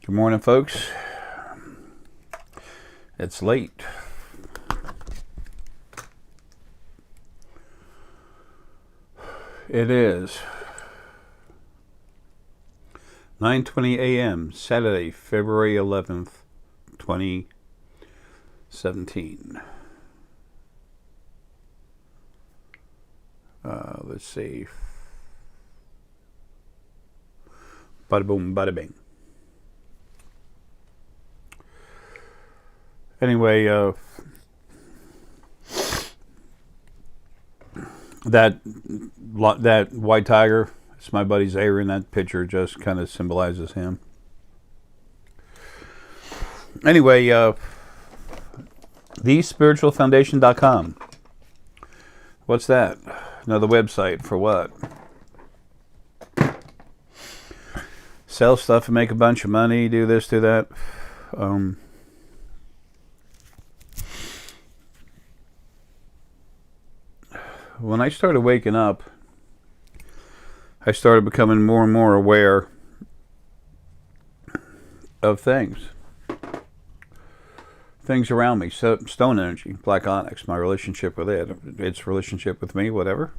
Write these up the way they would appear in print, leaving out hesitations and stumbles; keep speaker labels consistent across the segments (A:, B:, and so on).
A: Good morning, folks. It's late. It is 9:20 a.m. Saturday, February 11th, 2017. Let's see. Bada boom, bada bing. Anyway, that white tiger, it's my buddy Zaire in that picture, just kind of symbolizes him. Anyway, thespiritualfoundation.com. What's that? Another website for what? Sell stuff and make a bunch of money, do this, do that. When I started waking up, I started becoming more and more aware of things around me. So, stone energy, black onyx, my relationship with it, its relationship with me, whatever.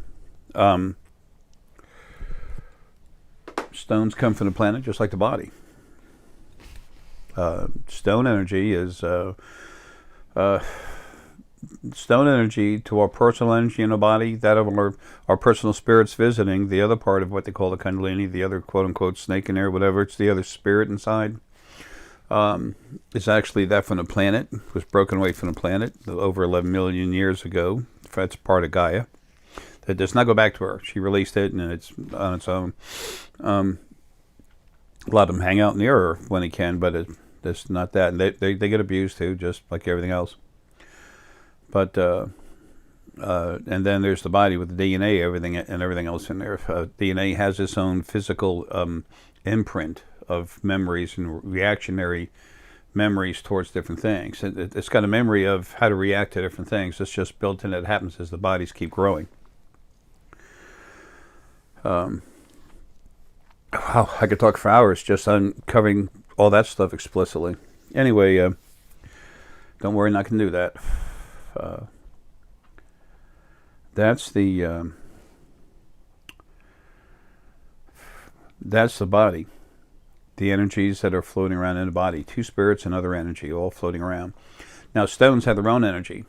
A: Stones come from the planet just like the body. Stone energy is stone energy to our personal energy in the body, that of our personal spirits visiting the other part of what they call the Kundalini, the other quote-unquote snake in there, whatever, it's the other spirit inside. It's actually that from the planet. It was broken away from the planet over 11 million years ago. That's part of Gaia. That does not go back to her. She released it, and it's on its own. A lot of them hang out in the earth when they can, but it's not that. And they get abused too, just like everything else. But and then there's the body with the DNA, everything else in there. DNA has its own physical imprint of memories and reactionary memories towards different things. It's got a memory of how to react to different things. It's just built in. It happens as the bodies keep growing. Wow, I could talk for hours just on covering all that stuff explicitly. Anyway, don't worry, not going to do that. That's the body. The energies that are floating around in the body. Two spirits and other energy all floating around. Now, stones have their own energy.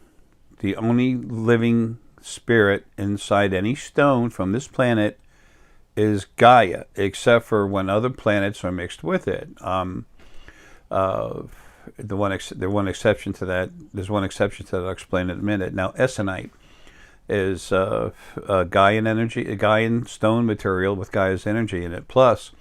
A: The only living spirit inside any stone from this planet is Gaia, except for when other planets are mixed with it. There's one exception to that. I'll explain in a minute. Now, essonite is Gaian energy, a Gaian stone material with Gaia's energy in it. Plus,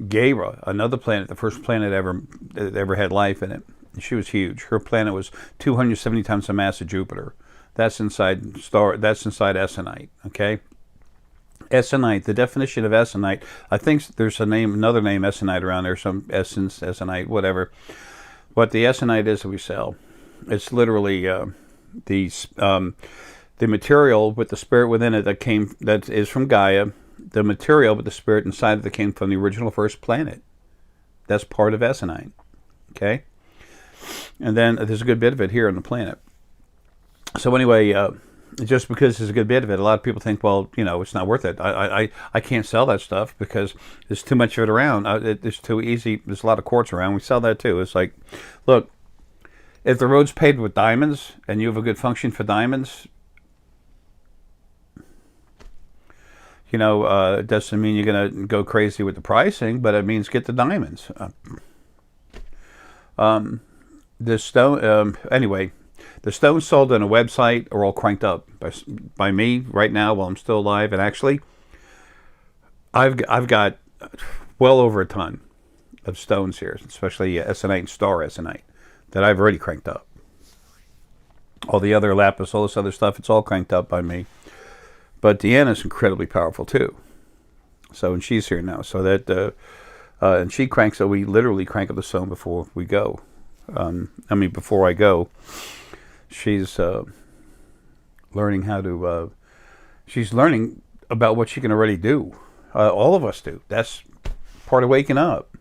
A: Gaia, another planet, the first planet that ever had life in it. She was huge. Her planet was 270 times the mass of Jupiter. That's inside essonite. Okay. Essonite, the definition of essonite, I think there's another name essonite around there, some essence, essonite, whatever. What the essonite is that we sell, it's literally the material with the spirit within it that is from Gaia, the material with the spirit inside of it came from the original first planet. That's part of essonite. Okay? And then there's a good bit of it here on the planet. So anyway, just because there's a good bit of it, a lot of people think, well, it's not worth it. I can't sell that stuff because there's too much of it around. It's too easy. There's a lot of quartz around. We sell that too. It's like, look, if the road's paved with diamonds and you have a good function for diamonds, it doesn't mean you're going to go crazy with the pricing, but it means get the diamonds. Anyway. The stones sold on a website are all cranked up by me right now while I'm still alive. And actually, I've got well over a ton of stones here, especially essonite and star essonite, that I've already cranked up. All the other lapis, all this other stuff, it's all cranked up by me. But Deanna's incredibly powerful too. So, and she's here now. So that, and she cranks, so we literally crank up the stone before we go. Before I go. She's learning how to, she's learning about what she can already do. All of us do. That's part of waking up.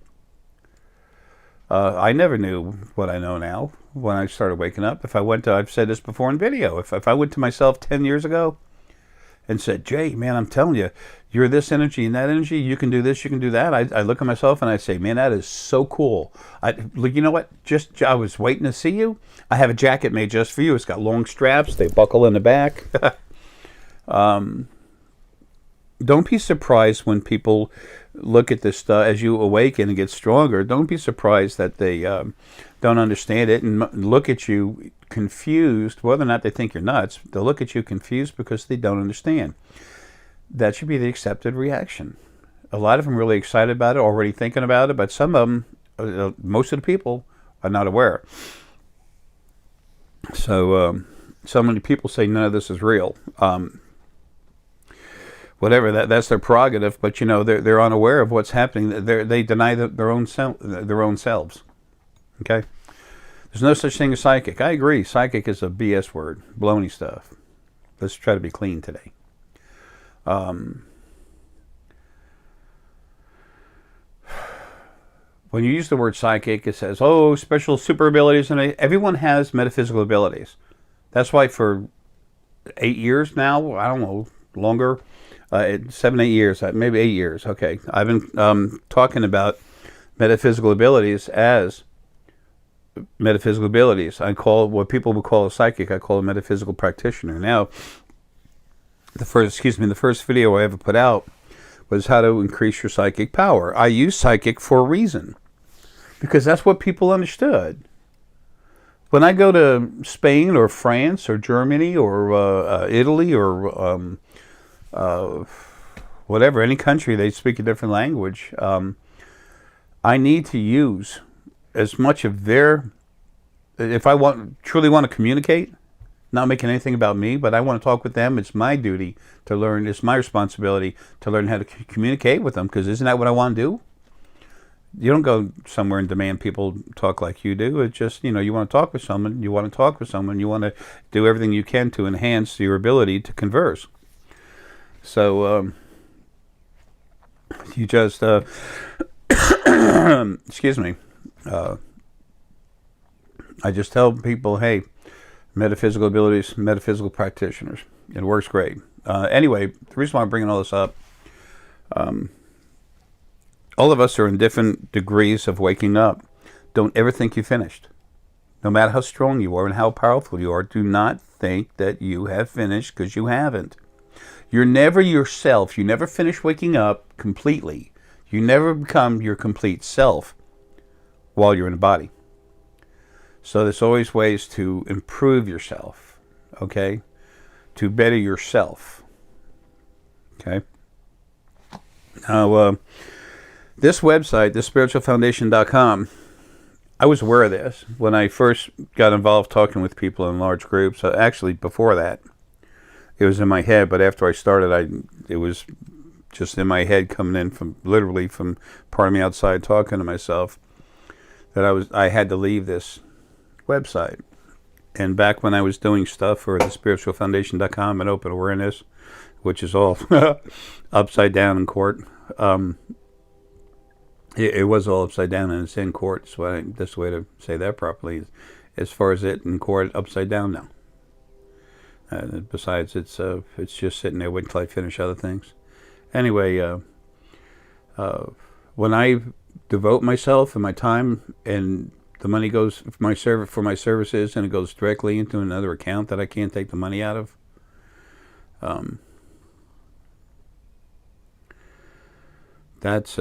A: I never knew what I know now when I started waking up. If I went to, I've said this before in video, if I went to myself 10 years ago and said, Jay, man, I'm telling you, you're this energy and that energy, you can do this, you can do that. I look at myself and I say, man, that is so cool. You know what? I was waiting to see you. I have a jacket made just for you. It's got long straps. They buckle in the back. Don't be surprised when people look at this stuff as you awaken and get stronger. Don't be surprised that they don't understand it and look at you confused. Whether or not they think you're nuts, they'll look at you confused because they don't understand. That should be the accepted reaction. A lot of them are really excited about it, already thinking about it, but some of them, most of the people, are not aware. So, so many people say none of this is real. Whatever, that's their prerogative, but you know they're unaware of what's happening. They deny their own selves. Okay, there's no such thing as psychic. I agree, psychic is a BS word, baloney stuff. Let's try to be clean today. When you use the word psychic, it says, oh, special super abilities, and everyone has metaphysical abilities. That's why for 8 years now, I don't know, longer. 7, 8 years, maybe 8 years. Okay, I've been talking about metaphysical abilities as metaphysical abilities. I call what people would call a psychic. I call a metaphysical practitioner. Now, the first video I ever put out was how to increase your psychic power. I use psychic for a reason, because that's what people understood. When I go to Spain or France or Germany or Italy or whatever, any country, they speak a different language. I need to use as much of their, if I truly want to communicate, not making anything about me, but I want to talk with them, it's my duty to learn, it's my responsibility to learn how to communicate with them, because isn't that what I want to do? You don't go somewhere and demand people talk like you do. It's just, you know, you want to talk with someone, you want to do everything you can to enhance your ability to converse. So, you just, excuse me, I just tell people, hey, metaphysical abilities, metaphysical practitioners. It works great. Anyway, the reason why I'm bringing all this up, all of us are in different degrees of waking up. Don't ever think you finished. No matter how strong you are and how powerful you are, do not think that you have finished, because you haven't. You're never yourself. You never finish waking up completely. You never become your complete self while you're in a body. So there's always ways to improve yourself, okay? To better yourself, okay? Now, this website, thespiritualfoundation.com, I was aware of this when I first got involved talking with people in large groups. Actually, before that, it was in my head, but after I started, it was just in my head, coming in from literally from part of me outside, talking to myself, that I had to leave this website. And back when I was doing stuff for thespiritualfoundation.com and open awareness, which is all upside down in court, it was all upside down and it's in court. So that's the way to say that properly. As far as it in court, upside down now. Besides, it's just sitting there waiting until I finish other things. Anyway, when I devote myself and my time, and the money goes for my services, and it goes directly into another account that I can't take the money out of, that's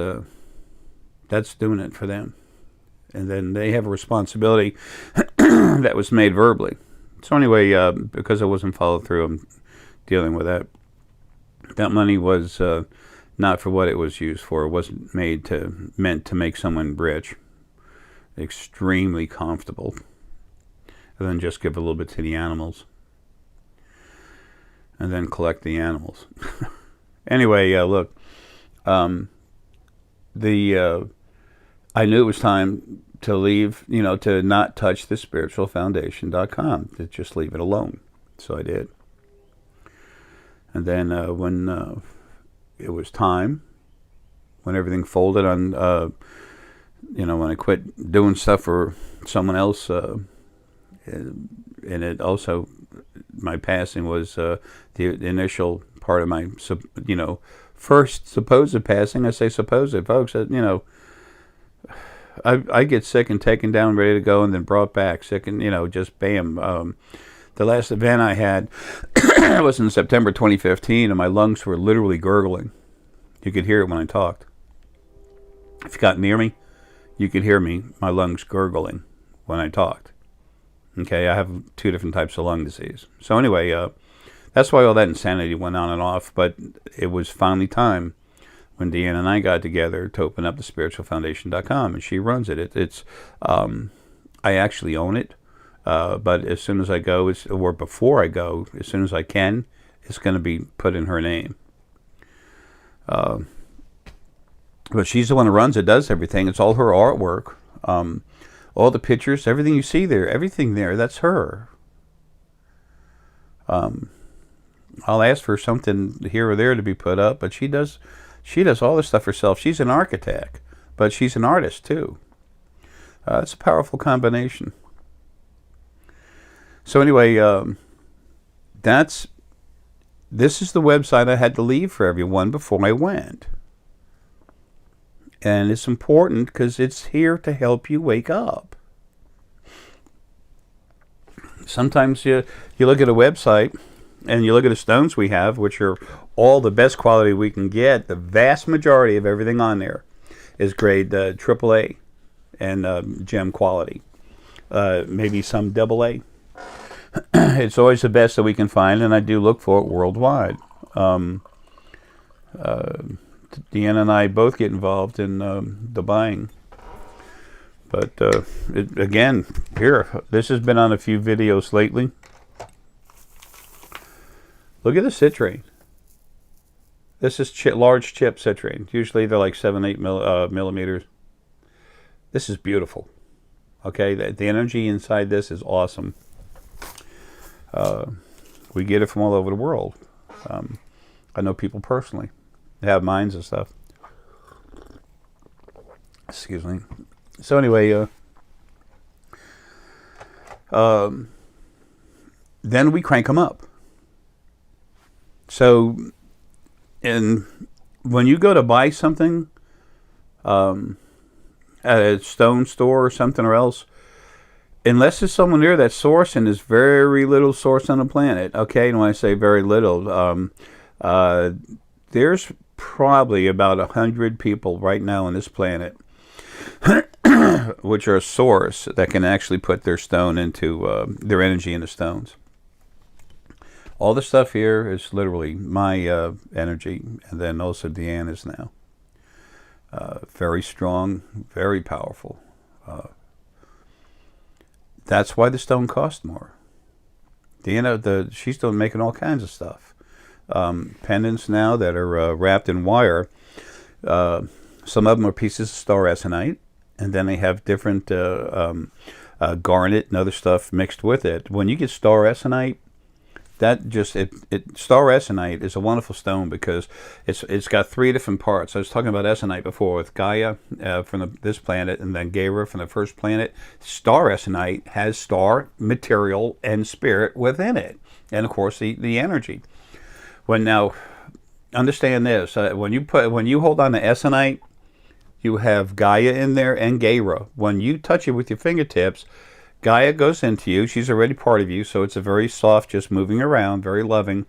A: doing it for them. And then they have a responsibility that was made verbally. So anyway, because I wasn't followed through, I'm dealing with that. That money was not for what it was used for. It wasn't meant to make someone rich, extremely comfortable, and then just give a little bit to the animals, and then collect the animals. Anyway, look, I knew it was time to leave, to not touch the spiritualfoundation.com, to just leave it alone. So I did. And then when it was time, when everything folded on when I quit doing stuff for someone else, and it also, my passing was the initial part of my, first supposed passing. I say supposed, folks. I get sick and taken down, ready to go, and then brought back sick, and just bam. The last event I had was in September 2015, and my lungs were literally gurgling. You could hear it when I talked. If you got near me, you could hear my lungs gurgling when I talked. Okay, I have 2 different types of lung disease. So anyway, that's why all that insanity went on and off. But it was finally time when Deanna and I got together to open up the spiritualfoundation.com, and she runs it. It's I actually own it, but as soon as I go, or before I go, as soon as I can, it's going to be put in her name. But she's the one who runs it, does everything. It's all her artwork. All the pictures, everything you see there, everything there, that's her. I'll ask for something here or there to be put up, but she does all this stuff herself. She's an architect, but she's an artist too. It's a powerful combination. So anyway, this is the website I had to leave for everyone before I went. And it's important because it's here to help you wake up. Sometimes you look at a website and you look at the stones we have, which are all the best quality we can get. The vast majority of everything on there is grade AAA and gem quality. Maybe some AA. It's always the best that we can find, and I do look for it worldwide. Deanna and I both get involved in the buying. But again, this has been on a few videos lately. Look at the citrate. This is large chip citrate. Usually they're like 7-8 millimeters. This is beautiful. Okay, the energy inside this is awesome. We get it from all over the world. I know people personally. They have mines and stuff. Excuse me. So anyway, then we crank them up. So, and when you go to buy something at a stone store or something or else, unless there's someone there that's sourcing, there's very little source on the planet. Okay, and when I say very little, there's probably about 100 people right now on this planet which are a source that can actually put their stone into their energy into stones. All the stuff here is literally my energy, and then also Deanna's now. Very strong, very powerful. That's why the stone costs more. Deanna, she's still making all kinds of stuff. Pendants now that are wrapped in wire. Some of them are pieces of star essonite, and then they have different garnet and other stuff mixed with it. When you get star essonite, star essonite is a wonderful stone because it's got 3 different parts. I was talking about essonite before with Gaia from this planet, and then Gaia from the first planet. Star essonite has star material and spirit within it, and of course the energy. Now, understand this: when you hold on to essonite, you have Gaia in there and Gaia. When you touch it with your fingertips, Gaia goes into you. She's already part of you, so it's a very soft, just moving around, very loving.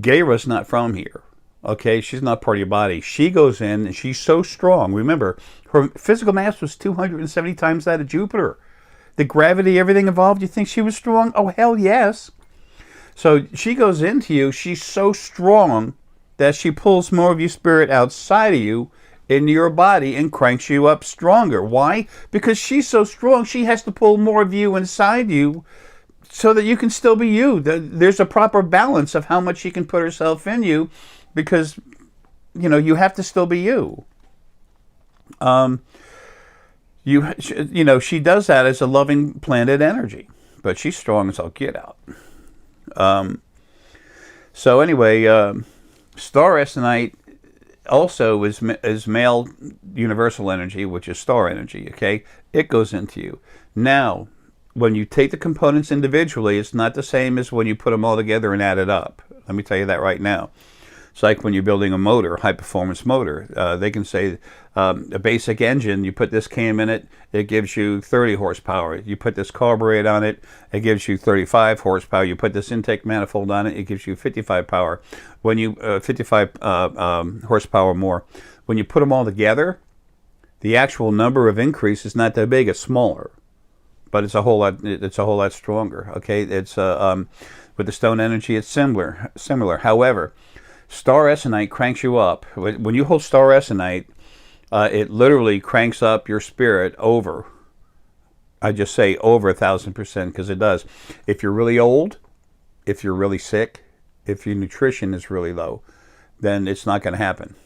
A: Gaia's not from here. Okay, she's not part of your body. She goes in, and she's so strong. Remember, her physical mass was 270 times that of Jupiter. The gravity, everything involved. You think she was strong? Oh, hell yes. So she goes into you. She's so strong that she pulls more of your spirit outside of you into your body and cranks you up stronger. Why? Because she's so strong, she has to pull more of you inside you so that you can still be you. There's a proper balance of how much she can put herself in you, because you have to still be you. She does that as a loving planet energy, but she's strong as all get out. So anyway, star essonite also is male universal energy, which is star energy, okay? It goes into you. Now, when you take the components individually, it's not the same as when you put them all together and add it up. Let me tell you that right now. It's like when you're building a motor, high-performance motor. They can say a basic engine, you put this cam in it, it gives you 30 horsepower. You put this carburetor on it, it gives you 35 horsepower. You put this intake manifold on it, it gives you 55 power. When you 55 horsepower more. When you put them all together, the actual number of increase is not that big. It's smaller, but it's a whole lot. It's a whole lot stronger. Okay, it's with the stone energy, it's similar. However, star essonite cranks you up. When you hold star essonite, it literally cranks up your spirit over. I just say over 1,000% because it does. If you're really old, if you're really sick, if your nutrition is really low, then it's not going to happen.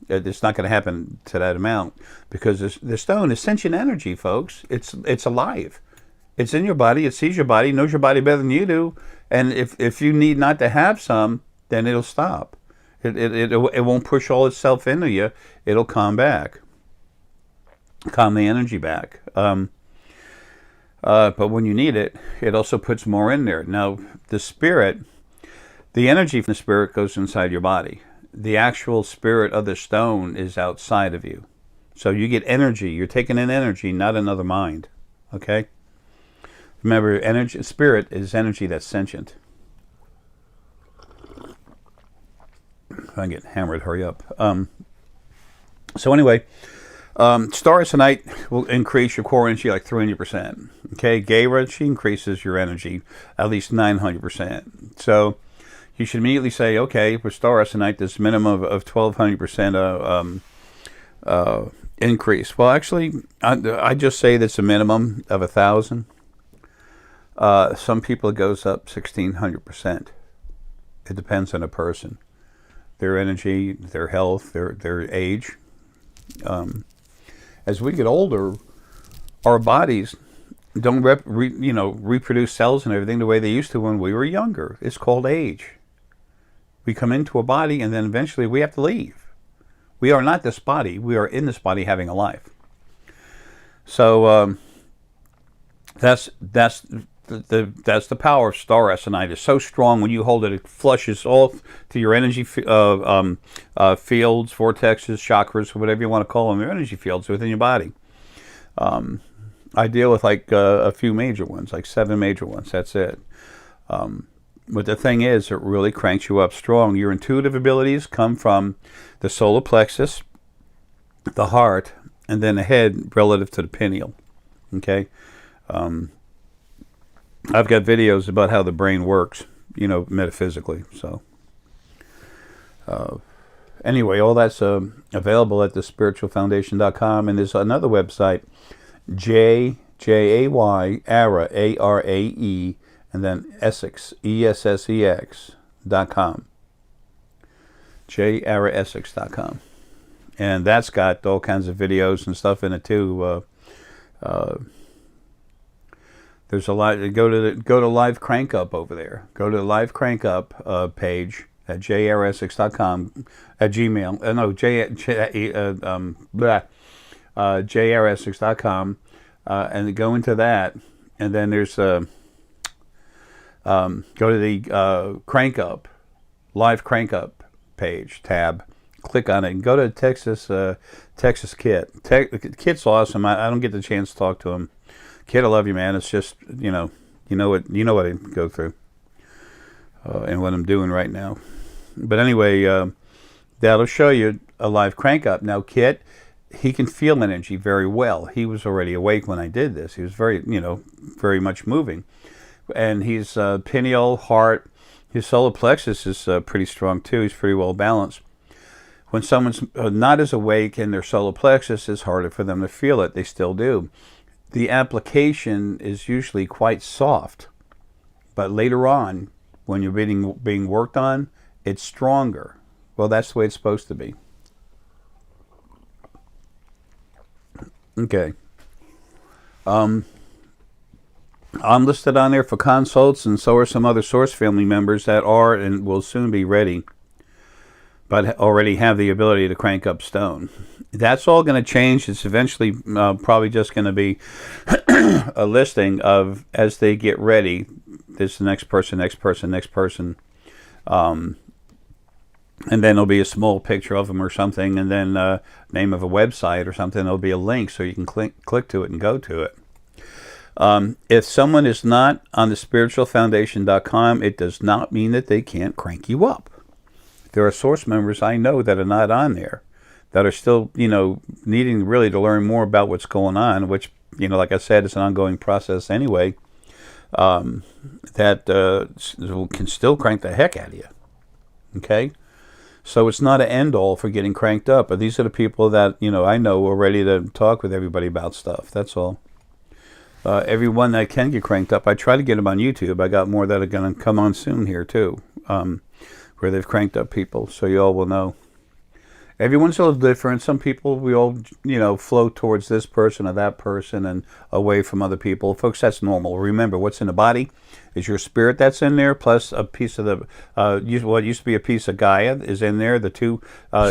A: It's not going to happen to that amount because the stone is sentient energy, folks. It's alive. It's in your body. It sees your body, knows your body better than you do. And if you need not to have some, then it'll stop. It won't push all itself into you. It'll calm the energy back. But when you need it, it also puts more in there. Now, the energy from the spirit goes inside your body. The actual spirit of the stone is outside of you. So you get energy. You're taking in energy, not another mind. Okay? Remember, spirit is energy that's sentient. If I get hammered, hurry up. So anyway, star essonite will increase your core energy like 300%. Okay, Gaira, she increases your energy at least 900%. So you should immediately say, okay, for star essonite, this minimum of 1,200% increase. Well, actually, I just say that's a minimum of 1,000. Some people it goes up 1,600%. It depends on a person, their energy, their health, their age. As we get older, our bodies don't reproduce cells and everything the way they used to when we were younger. It's called age. We come into a body and then eventually we have to leave. We are not this body. We are in this body having a life. So that's the power of star essonite. It's so strong when you hold it, it flushes all to your energy fields, vortexes, chakras, whatever you want to call them, your energy fields within your body. I deal with like a few major ones, like 7 major ones. That's it. But the thing is, it really cranks you up strong. Your intuitive abilities come from the solar plexus, the heart, and then the head relative to the pineal. Okay? I've got videos about how the brain works, metaphysically. So, anyway, all that's available at thespiritualfoundation.com. And there's another website, Jay, Arae, A-R-A-E, and then Essex, ESSEX.com. JAraeessex.com. And that's got all kinds of videos and stuff in it too. There's a lot. Go to Live Crank Up over there. Go to the Live Crank Up page at JAraeessex.com at Gmail. JAraeessex.com, and go into that, and then there's go to the Crank Up, Live Crank Up page tab. Click on it and go to Texas Kit. Kit's awesome. I don't get the chance to talk to him. Kid, I love you, man. It's just, you know what I go through and what I'm doing right now. But anyway, that'll show you a live crank up. Now, Kit, he can feel energy very well. He was already awake when I did this. He was very much moving. And he's pineal, heart, his solar plexus is pretty strong too. He's pretty well balanced. When someone's not as awake and their solar plexus, it's harder for them to feel it. They still do. The application is usually quite soft, but later on, when you're being worked on, it's stronger. Well, that's the way it's supposed to be. Okay. I'm listed on there for consults, and so are some other Source family members that are and will soon be ready but already have the ability to crank up stone. That's all going to change. It's eventually probably just going to be a listing of, as they get ready, this the next person, next person, next person. And then there'll be a small picture of them or something, and then name of a website or something. There'll be a link so you can click to it and go to it. If someone is not on the spiritualfoundation.com, it does not mean that they can't crank you up. There are source members I know that are not on there, that are still, needing really to learn more about what's going on, which, like I said, it's an ongoing process anyway, that can still crank the heck out of you. Okay? So it's not an end-all for getting cranked up, but these are the people that, I know are ready to talk with everybody about stuff. That's all. Everyone that can get cranked up, I try to get them on YouTube. I got more that are going to come on soon here, too, where they've cranked up people, so you all will know. Everyone's a little different. Some people, we all, flow towards this person or that person and away from other people. Folks, that's normal. Remember, what's in the body is your spirit that's in there, plus a piece of the, what used to be a piece of Gaia is in there, the two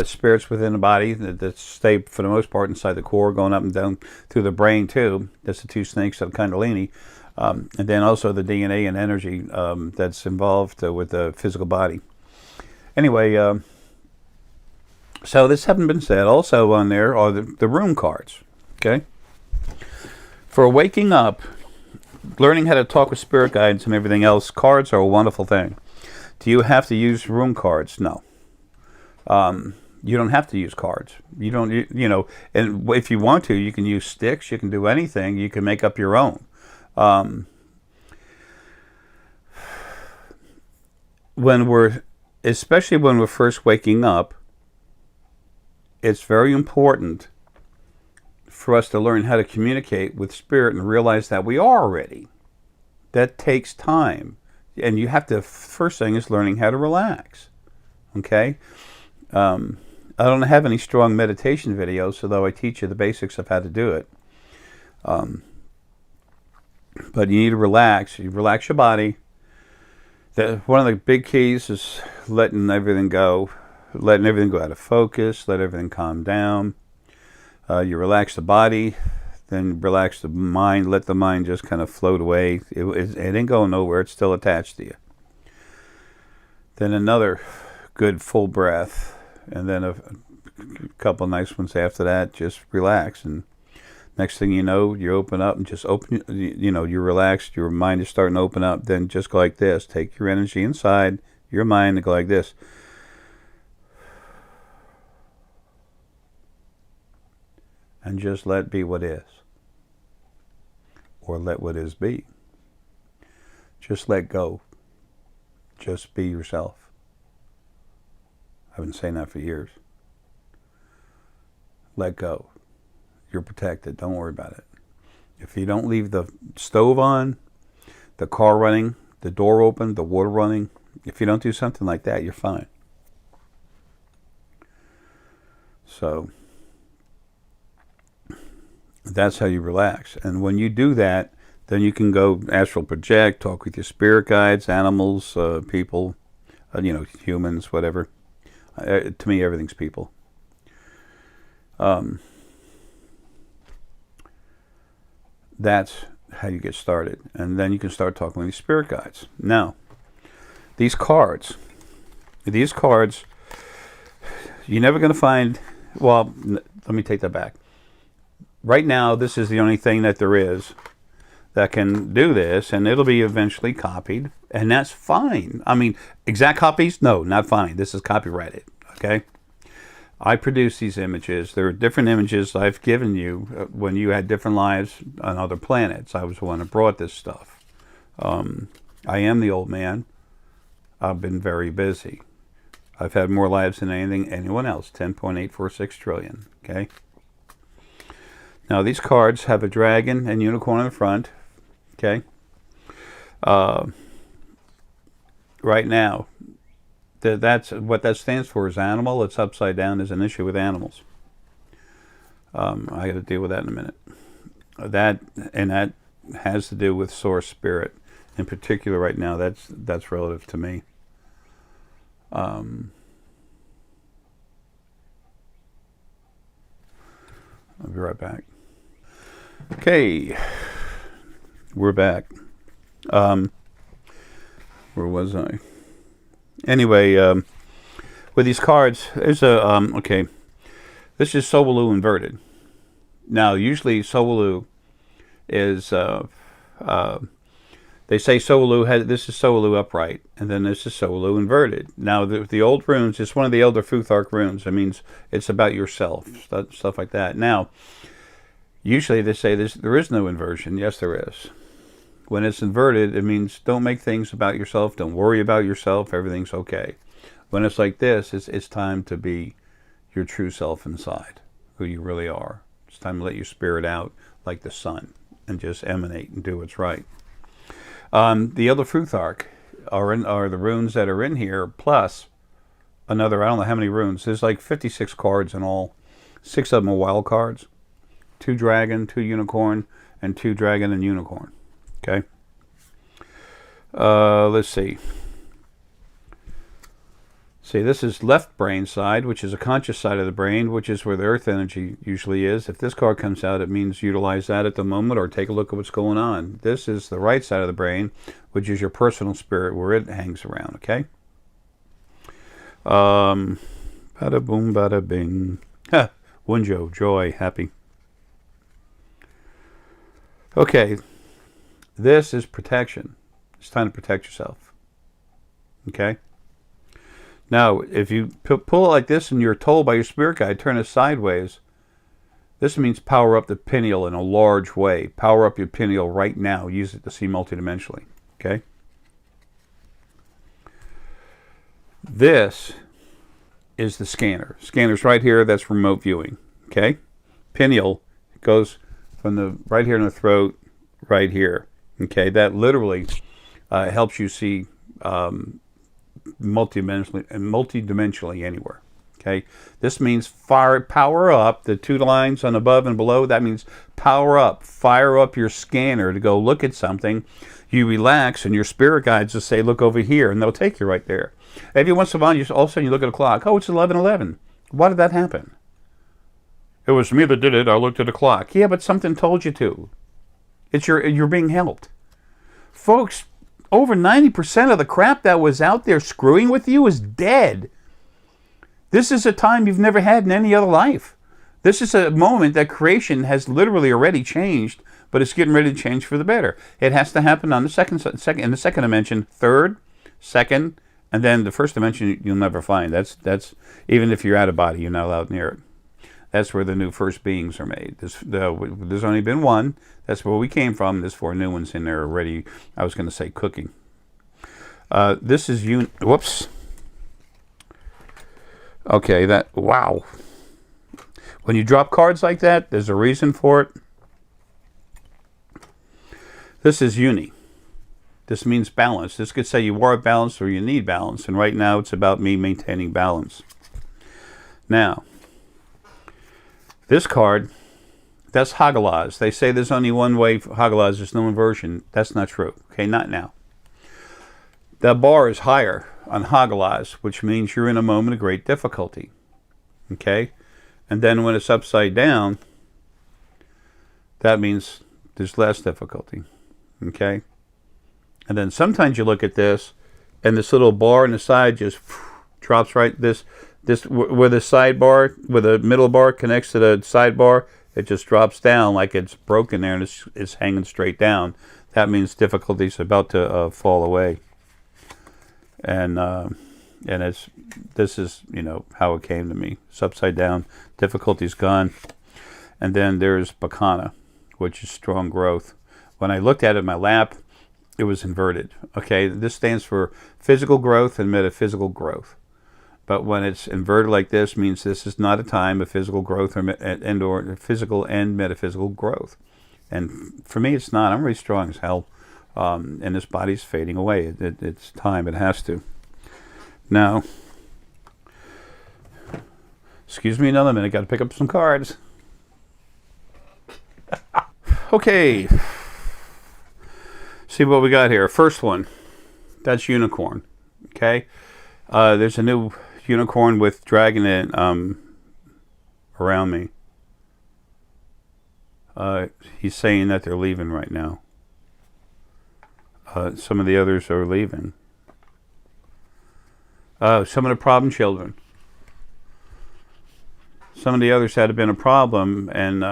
A: spirits within the body that stay, for the most part, inside the core, going up and down through the brain, too. That's the two snakes of Kundalini. And then also the DNA and energy that's involved with the physical body. Anyway, so this having been said, also on there are the Rune cards, okay? For waking up, learning how to talk with spirit guides and everything else, cards are a wonderful thing. Do you have to use Rune cards? No. You don't have to use cards. You don't, and if you want to, you can use sticks, you can do anything, you can make up your own. Especially when we're first waking up, it's very important for us to learn how to communicate with spirit and realize that we are ready. That takes time. And you have to, first thing is learning how to relax. Okay? I don't have any strong meditation videos, although I teach you the basics of how to do it. But you need to relax. You relax your body. One of the big keys is letting everything go. Letting everything go out of focus, let everything calm down. You relax the body, then relax the mind, let the mind just kind of float away. It ain't going nowhere, it's still attached to you. Then another good full breath, and then a couple nice ones after that, just relax. And next thing you know, you open up and just you're relaxed, your mind is starting to open up, then just go like this. Take your energy inside your mind and go like this. And just let be what is. Or let what is be. Just let go. Just be yourself. I've been saying that for years. Let go. You're protected. Don't worry about it. If you don't leave the stove on, the car running, the door open, the water running, if you don't do something like that, you're fine. So that's how you relax. And when you do that, then you can go astral project, talk with your spirit guides, animals, people, humans, whatever. To me, everything's people. That's how you get started. And then you can start talking with your spirit guides. Now, these cards, you're never going to find, well, let me take that back. Right now, this is the only thing that there is that can do this, and it'll be eventually copied, and that's fine. I mean, exact copies? No, not fine. This is copyrighted, okay? I produce these images. There are different images I've given you when you had different lives on other planets. I was the one that brought this stuff. I am the old man. I've been very busy. I've had more lives than anyone else, 10.846 trillion, okay? Now, these cards have a dragon and unicorn in the front, okay? Right now, that's what that stands for is animal. It's upside down. There's an issue with animals. I got to deal with that in a minute. That has to do with source spirit. In particular, right now, that's relative to me. I'll be right back. Okay, we're back. Where was I? Anyway, with these cards, there's a, okay, this is Sowolu inverted. Now, usually Sowolu is, they say Sowolu this is Sowolu upright, and then this is Sowolu inverted. Now, the old runes, it's one of the Elder Futhark runes. It means it's about yourself, stuff like that. Now, usually they say there is no inversion. Yes, there is. When it's inverted, it means don't make things about yourself. Don't worry about yourself. Everything's okay. When it's like this, it's time to be your true self inside, who you really are. It's time to let your spirit out like the sun and just emanate and do what's right. The other Futhark are the runes that are in here, plus another, I don't know how many runes. There's like 56 cards in all. 6 of them are wild cards. 2 dragon, 2 unicorn, and 2 dragon and unicorn. Okay. Let's see. See, this is left brain side, which is a conscious side of the brain, which is where the earth energy usually is. If this card comes out, it means utilize that at the moment or take a look at what's going on. This is the right side of the brain, which is your personal spirit, where it hangs around, okay? Bada boom, bada bing. Ha! Wunjo, joy, happy. Okay, this is protection. It's time to protect yourself, okay? Now, if you pull it like this and you're told by your spirit guide, turn it sideways, this means power up the pineal in a large way. Power up your pineal right now. Use it to see multidimensionally. Okay? This is the scanner. Scanner's right here. That's remote viewing. Okay? Pineal goes from the right here in the throat, right here. Okay? That literally helps you see multidimensionally anywhere. Okay, this means power up the 2 lines on above and below. That means power up, fire up your scanner to go look at something. You relax, and your spirit guides will say, "Look over here," and they'll take you right there. Every once in a while, all of a sudden you look at a clock. Oh, it's 11:11. Why did that happen? It was me that did it. I looked at the clock. Yeah, but something told you to. You're being helped, folks. Over 90% of the crap that was out there screwing with you is dead. This is a time you've never had in any other life. This is a moment that creation has literally already changed, but it's getting ready to change for the better. It has to happen on the second in the second dimension, third, second, and then the first dimension you'll never find. That's even if you're out of body, you're not allowed near it. That's where the new first beings are made. There's only been one. That's where we came from. There's 4 new ones in there already. I was going to say cooking. This is whoops. Okay, wow. When you drop cards like that, there's a reason for it. This is uni. This means balance. This could say you are balanced or you need balance. And right now it's about me maintaining balance. Now, this card, that's Hagalaz. They say there's only one way for Hagalaz. There's no inversion. That's not true. Okay, not now. The bar is higher on Hagalaz, which means you're in a moment of great difficulty. Okay? And then when it's upside down, that means there's less difficulty. Okay? And then sometimes you look at this, and this little bar on the side just drops right this where the sidebar, where the middle bar connects to the sidebar, it just drops down like it's broken there and it's hanging straight down. That means difficulty's about to fall away. And this is, how it came to me. It's upside down, difficulty's gone. And then there's Bacana, which is strong growth. When I looked at it in my lap, it was inverted. Okay, this stands for physical growth and metaphysical growth. But when it's inverted like this, means this is not a time of physical growth or physical and metaphysical growth. And for me, it's not. I'm really strong as hell, and this body's fading away. It's time. It has to. Now, excuse me another minute. Got to pick up some cards. Okay. See what we got here. First one. That's unicorn. Okay. There's a new unicorn with dragon in, around me. He's saying that they're leaving right now. Some of the others are leaving. Some of the problem children. Some of the others had been a problem, and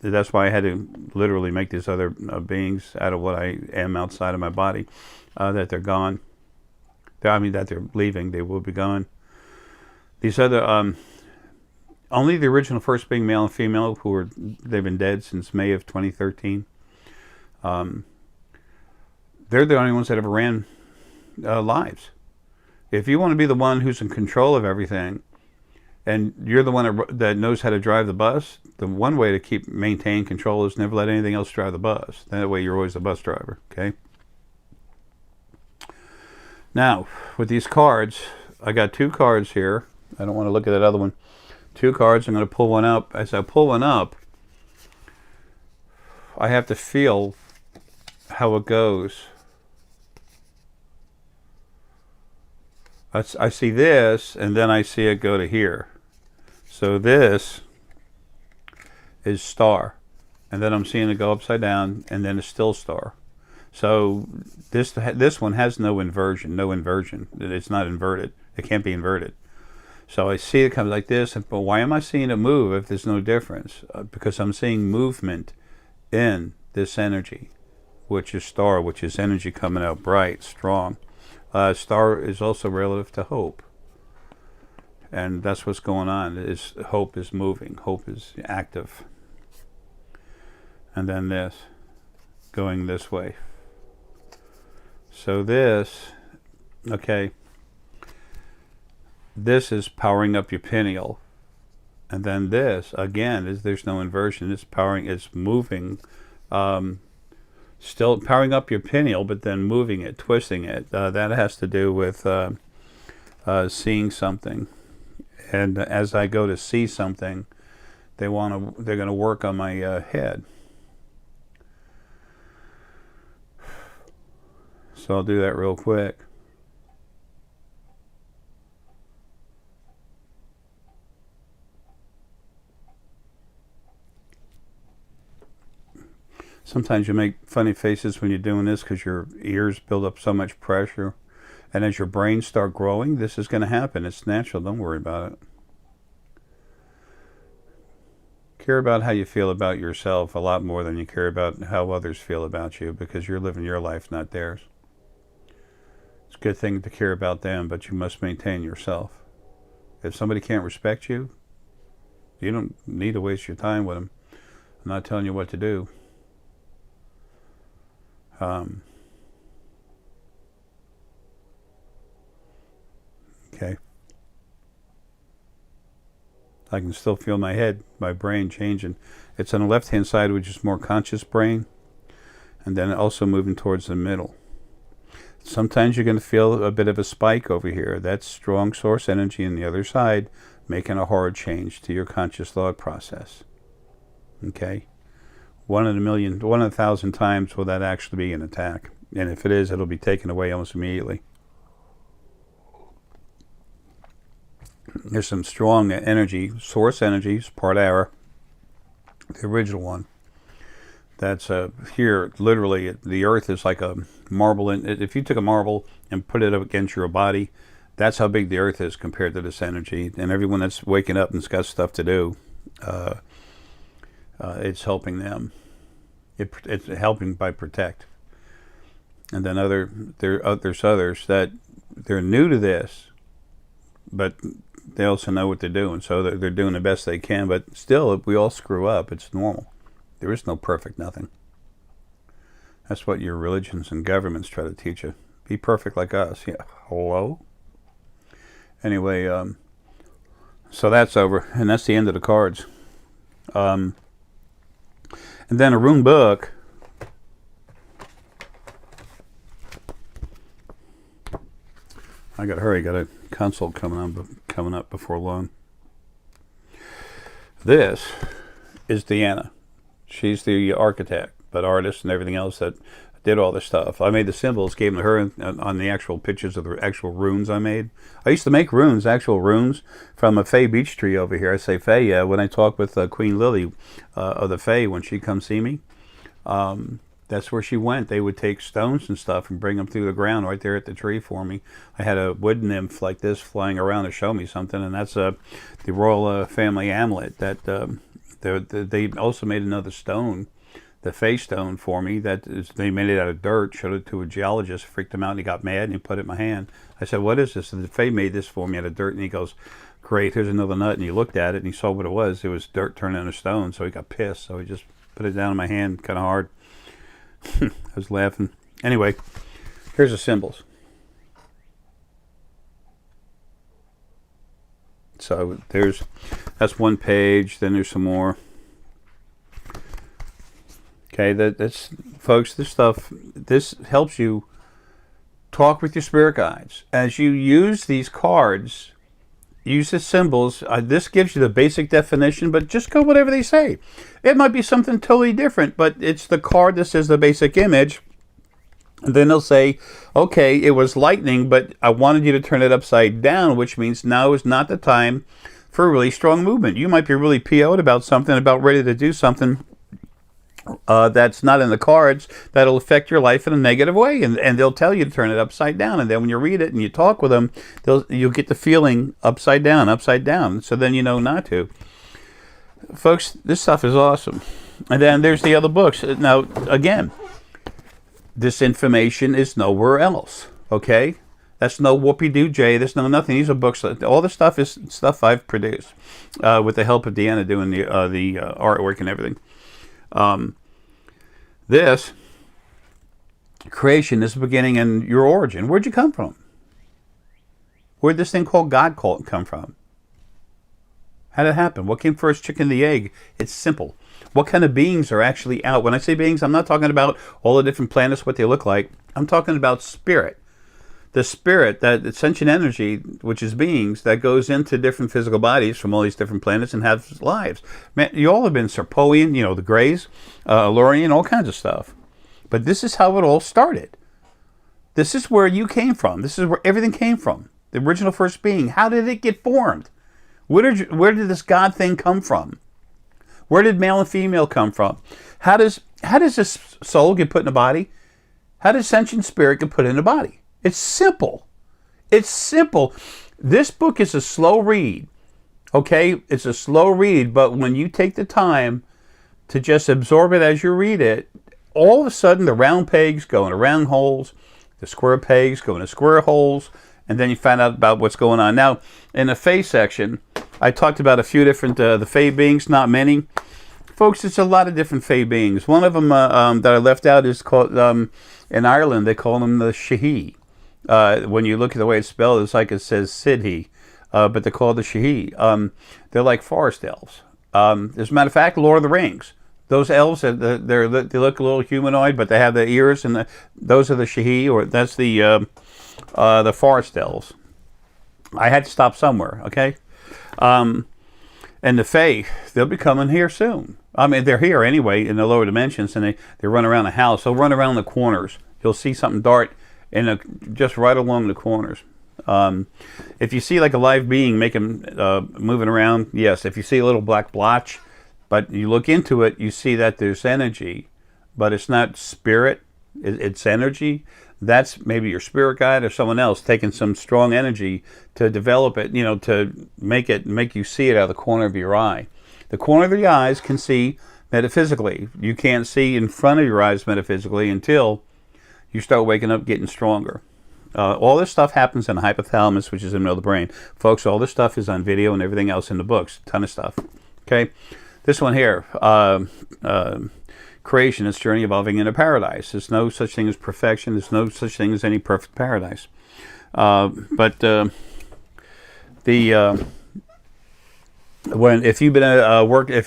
A: that's why I had to literally make these other beings out of what I am outside of my body, that they're gone. I mean, that they're leaving. They will be gone. These other, only the original first being, male and female, they've been dead since May of 2013. They're the only ones that ever ran lives. If you want to be the one who's in control of everything, and you're the one that knows how to drive the bus, the one way to maintain control is never let anything else drive the bus. That way you're always the bus driver, okay? Now, with these cards, I got 2 cards here. I don't want to look at that other one. 2 cards. I'm going to pull one up. As I pull one up, I have to feel how it goes. I see this, and then I see it go to here. So this is star, and then I'm seeing it go upside down, and then a still star. So this one has no inversion. It's not inverted. It can't be inverted. So I see it comes like this, but why am I seeing it move if there's no difference? Because I'm seeing movement in this energy, which is star, which is energy coming out bright, strong. Star is also relative to hope. And that's what's going on. Hope is moving. Hope is active. And then this, going this way. So this, okay, this is powering up your pineal. And then this, again, there's no inversion. It's moving, still powering up your pineal, but then moving it, twisting it. That has to do with seeing something. And as I go to see something, they're going to work on my head. So I'll do that real quick. Sometimes you make funny faces when you're doing this because your ears build up so much pressure. And as your brains start growing, this is going to happen. It's natural. Don't worry about it. Care about how you feel about yourself a lot more than you care about how others feel about you, because you're living your life, not theirs. It's a good thing to care about them, but you must maintain yourself. If somebody can't respect you, you don't need to waste your time with them. I'm not telling you what to do. Okay. I can still feel my head, my brain changing. It's on the left-hand side, which is more conscious brain, and then also moving towards the middle. Sometimes you're going to feel a bit of a spike over here. That's strong source energy on the other side, making a hard change to your conscious thought process. Okay? 1 in 1,000 times will that actually be an attack. And if it is, it'll be taken away almost immediately. There's some strong energy, source energy, part Arae, the original one. That's here, literally, the earth is like a marble. If you took a marble and put it up against your body, that's how big the earth is compared to this energy. And everyone that's waking up and's got stuff to do, it's helping them. It's helping by protect. And then there's others that they're new to this, but they also know what they're doing. So they're doing the best they can. But still, if we all screw up, it's normal. There is no perfect nothing. That's what your religions and governments try to teach you. Be perfect like us. Yeah. Hello? Anyway, so that's over. And that's the end of the cards. And then a rune book. I got to hurry. Got a consult coming up before long. This is Deanna. She's the architect, but artist and everything else that did all this stuff. I made the symbols, gave them to her on the actual pictures of the actual runes I made. I used to make runes, actual runes, from a Fae beech tree over here. I say Fae, when I talk with Queen Lily of the Fae, when she comes see me, that's where she went. They would take stones and stuff and bring them through the ground right there at the tree for me. I had a wood nymph like this flying around to show me something, and that's the royal family amulet. That they also made another stone, the Fae stone, for me. They made it out of dirt, showed it to a geologist, freaked him out, and he got mad, and he put it in my hand. I said, what is this? And the Fae made this for me out of dirt, and he goes, great, here's another nut. And he looked at it, and he saw what it was. It was dirt turned into stone, so he got pissed. So he just put it down in my hand kind of hard. I was laughing. Anyway, here's the symbols. So that's one page, then there's some more. Okay, that's folks, this helps you talk with your spirit guides. As you use these cards, use the symbols. This gives you the basic definition, but just go whatever they say. It might be something totally different, but it's the card that says the basic image. And then they'll say, okay, it was lightning, but I wanted you to turn it upside down, which means now is not the time for a really strong movement. You might be really PO'd about something, about ready to do something that's not in the cards, that'll affect your life in a negative way, and they'll tell you to turn it upside down. And then when you read it and you talk with them, you'll get the feeling upside down. So then you know not to. Folks, this stuff is awesome. And then there's the other books. Now, again, this information is nowhere else. Okay, that's no whoopee-doo Jay. There's no nothing. These are books. All the stuff is stuff I've produced with the help of Deanna doing the artwork and everything. This creation is the beginning and your origin. Where'd you come from? Where'd this thing called God come from? How did it happen? What came first, chicken or the egg? It's simple. What kind of beings are actually out? When I say beings, I'm not talking about all the different planets, what they look like. I'm talking about spirit. The spirit, that sentient energy, which is beings, that goes into different physical bodies from all these different planets and have lives. Man, you all have been Serpoian, the Greys, Lurian, all kinds of stuff. But this is how it all started. This is where you came from. This is where everything came from. The original first being. How did it get formed? Where did this God thing come from? Where did male and female come from? How does this soul get put in a body? How does sentient spirit get put in a body? It's simple. It's simple. This book is a slow read. Okay? It's a slow read, but when you take the time to just absorb it as you read it, all of a sudden the round pegs go into round holes, the square pegs go into square holes, and then you find out about what's going on. Now, in the Fae section, I talked about a few different, the Fae beings, not many. Folks, it's a lot of different Fae beings. One of them that I left out is called, in Ireland, they call them the Shahi. When you look at the way it's spelled, it's like it says Sidhi, but they're called the Shahi. They're like forest elves. As a matter of fact, Lord of the Rings. Those elves, they look a little humanoid, but they have the ears, and those are the Shahi, or that's the forest elves. I had to stop somewhere, okay? And the Fae, they'll be coming here soon. I mean, they're here anyway in the lower dimensions, and they run around the house. They'll run around the corners. You'll see something dart just right along the corners. If you see like a live being moving around, yes. If you see a little black blotch, but you look into it, you see that there's energy, but it's not spirit, it's energy. That's maybe your spirit guide or someone else taking some strong energy to develop it, to make you see it out of the corner of your eye. The corner of the eyes can see metaphysically. You can't see in front of your eyes metaphysically until you start waking up, getting stronger. All this stuff happens in the hypothalamus, which is in the middle of the brain. Folks, all this stuff is on video and everything else in the books. A ton of stuff. Okay? This one here, creation, its journey evolving into paradise. There's no such thing as perfection. There's no such thing as any perfect paradise. If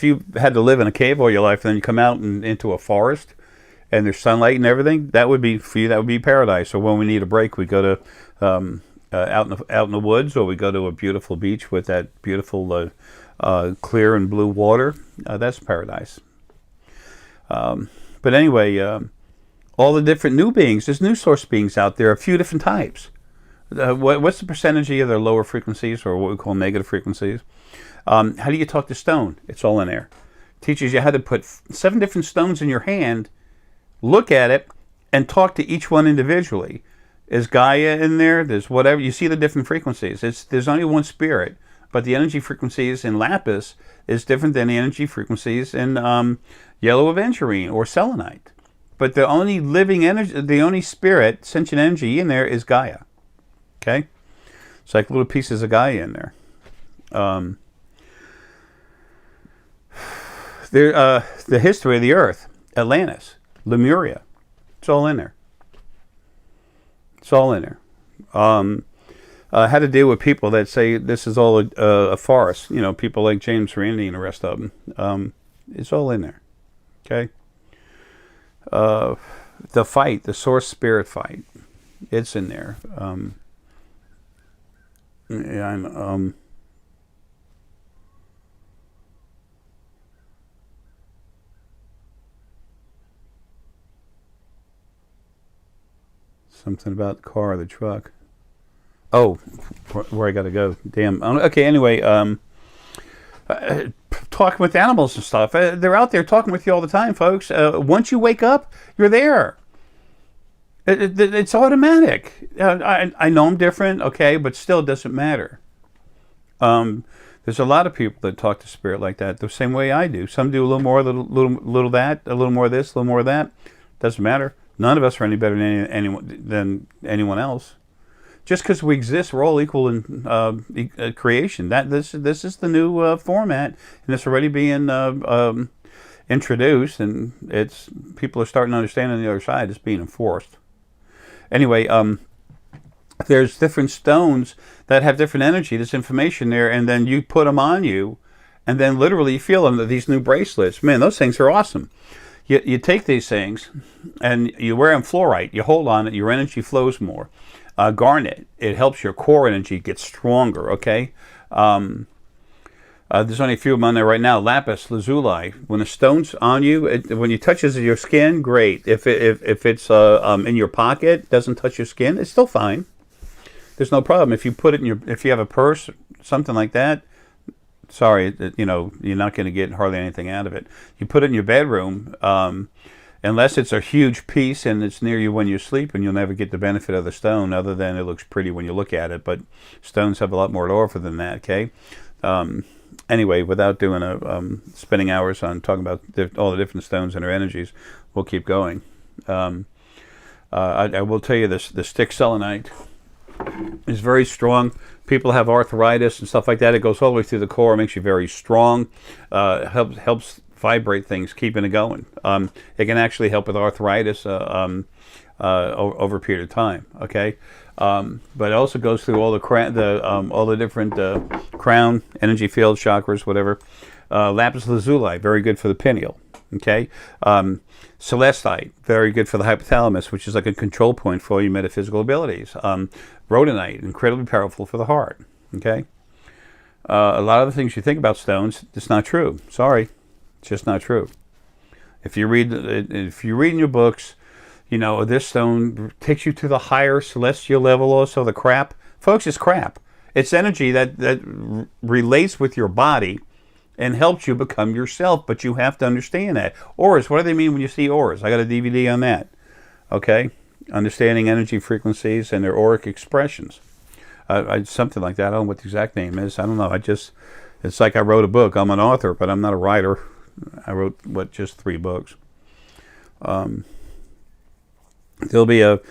A: you had to live in a cave all your life, and then you come out into a forest, and there's sunlight and everything, that would be for you. That would be paradise. So when we need a break, we go to out in the woods, or we go to a beautiful beach with that beautiful clear and blue water. That's paradise. But anyway, all the different new beings. There's new source beings out there, a few different types. What's the percentage of their lower frequencies, or what we call negative frequencies? How do you talk to stone? It's all in there. Teaches you how to put 7 different stones in your hand, look at it, and talk to each one individually. Is Gaia in there? There's whatever. You see the different frequencies. There's only one spirit, but the energy frequencies in lapis is different than the energy frequencies in yellow aventurine or selenite. But the only living energy, the only spirit, sentient energy in there is Gaia. Okay? It's like little pieces of Gaia in there. The history of the Earth, Atlantis, Lemuria, it's all in there. It's all in there. How to deal with people that say this is all a farce. You know, people like James Randi and the rest of them. It's all in there. Okay? The fight, the source spirit fight, it's in there. Something about the car or the truck. Oh, where I got to go. Damn. Okay, anyway, talking with animals and stuff. They're out there talking with you all the time, folks. Once you wake up, you're there. It's automatic. I know I'm different, okay, but still it doesn't matter. There's a lot of people that talk to spirit like that the same way I do. Some do a little more, little that, a little more of this, a little more of that. Doesn't matter. None of us are any better than anyone else. Just because we exist, we're all equal in creation. This is the new format, and it's already being introduced, and people are starting to understand on the other side. It's being enforced. Anyway, there's different stones that have different energy. There's information there, and then you put them on you, and then literally you feel them. These new bracelets, man, those things are awesome. You take these things, and you wear them fluorite. You hold on it, your energy flows more. Garnet, it helps your core energy get stronger, okay? There's only a few of them on there right now. Lapis lazuli. When the stone's on you, when you touches your skin, great. If it's in your pocket, doesn't touch your skin, it's still fine. There's no problem. If you put it in if you have a purse, something like that, sorry, you're not going to get hardly anything out of it. You put it in your bedroom, unless it's a huge piece and it's near you when you sleep, and you'll never get the benefit of the stone other than it looks pretty when you look at it. But stones have a lot more to offer than that, okay? Anyway, without doing spending hours on talking about all the different stones and their energies, we'll keep going. I will tell you this: the stick selenite is very strong. People have arthritis and stuff like that. It goes all the way through the core, makes you very strong. Helps vibrate things, keeping it going. It can actually help with arthritis over a period of time. Okay, but it also goes through all the different crown, energy field, chakras, whatever. Lapis lazuli, very good for the pineal. Okay, celestite, very good for the hypothalamus, which is like a control point for your metaphysical abilities. Rhodonite, incredibly powerful for the heart. Okay, a lot of the things you think about stones, it's not true. Sorry, it's just not true. If you read in your books, this stone takes you to the higher celestial level. Also, the crap, folks, it's crap. It's energy that relates with your body and helps you become yourself, but you have to understand that. Auras, what do they mean when you see auras? I got a DVD on that. Okay? Understanding energy frequencies and their auric expressions. Something like that. I don't know what the exact name is. I don't know. It's like I wrote a book. I'm an author, but I'm not a writer. I wrote, just 3 books. There'll be a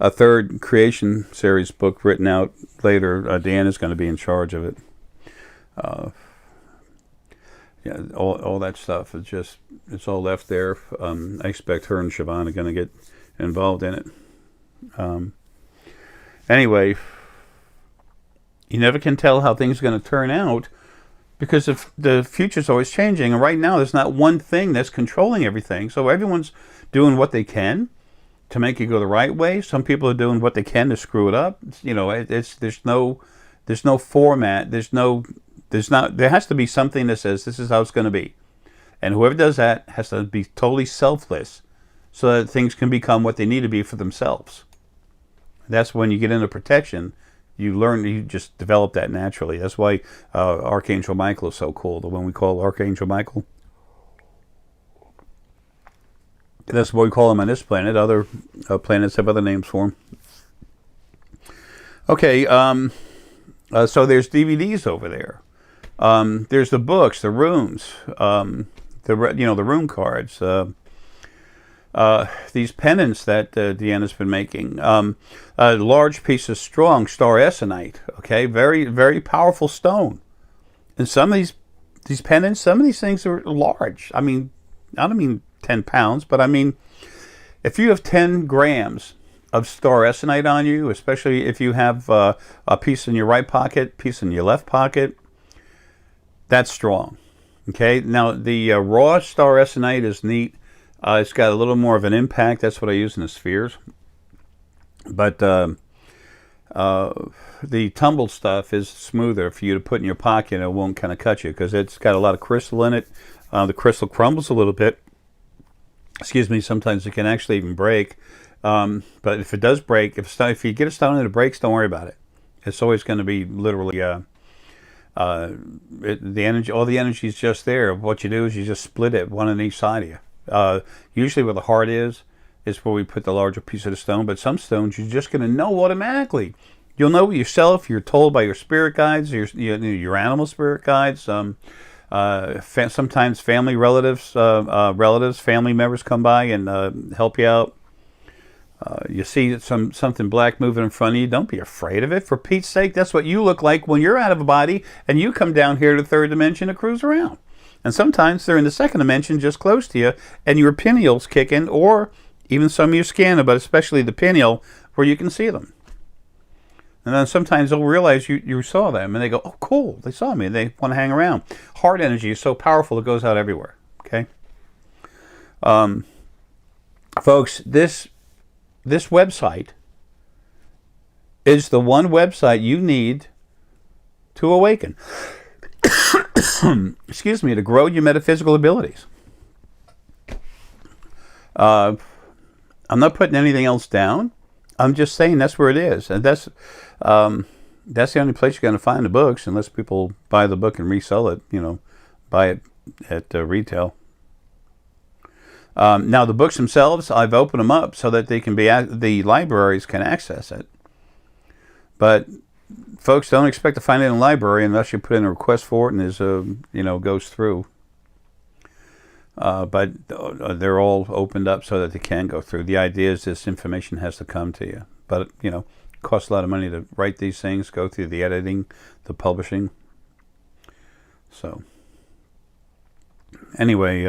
A: third creation series book written out later. Deanna's going to be in charge of it. All that stuff is it's all left there. I expect her and Siobhan are going to get involved in it. Anyway, you never can tell how things are going to turn out because if the future's always changing. And right now, there's not one thing that's controlling everything. So everyone's doing what they can to make it go the right way. Some people are doing what they can to screw it up. There's no format. There has to be something that says this is how it's going to be. And whoever does that has to be totally selfless so that things can become what they need to be for themselves. That's when you get into protection. You learn, you just develop that naturally. That's why Archangel Michael is so cool. The one we call Archangel Michael. That's what we call him on this planet. Other planets have other names for him. Okay, so there's DVDs over there. There's the books, the runes, the rune cards. These pendants that Deanna's been making. A large piece of strong star essonite. Okay, very, very powerful stone. And some of these pendants, some of these things are large. I mean, I don't mean 10 pounds, but I mean, if you have 10 grams of star essonite on you, especially if you have a piece in your right pocket, piece in your left pocket, that's strong. Okay, now the raw star essonite is neat. It's got a little more of an impact. That's what I use in the spheres. But the tumbled stuff is smoother for you to put in your pocket, and it won't kind of cut you because it's got a lot of crystal in it. The crystal crumbles a little bit. Excuse me, sometimes it can actually even break. But if it does break, if you get a stone and it breaks, don't worry about it. It's always going to be literally the energy. All the energy is just there. What you do is you just split it, one on each side of you. Usually where the heart is where we put the larger piece of the stone. But some stones you're just going to know automatically. You'll know it yourself. You're told by your spirit guides, your animal spirit guides. Sometimes family relatives, family members come by and help you out. You see something black moving in front of you, don't be afraid of it. For Pete's sake, that's what you look like when you're out of a body and you come down here to the third dimension to cruise around. And sometimes they're in the second dimension just close to you, and your pineal's kicking, or even some of you scanning, but especially the pineal, where you can see them. And then sometimes they'll realize you saw them, and they go, oh, cool, they saw me, and they want to hang around. Heart energy is so powerful, it goes out everywhere, okay? Folks, this website is the one website you need to awaken. Excuse me, to grow your metaphysical abilities. I'm not putting anything else down. I'm just saying that's where it is, and that's the only place you're going to find the books, unless people buy the book and resell it. Buy it at retail. Now the books themselves, I've opened them up so that they can be the libraries can access it. But folks, don't expect to find it in a library unless you put in a request for it and is goes through. But they're all opened up so that they can go through. The idea is this information has to come to you. But it costs a lot of money to write these things, go through the editing, the publishing. So anyway,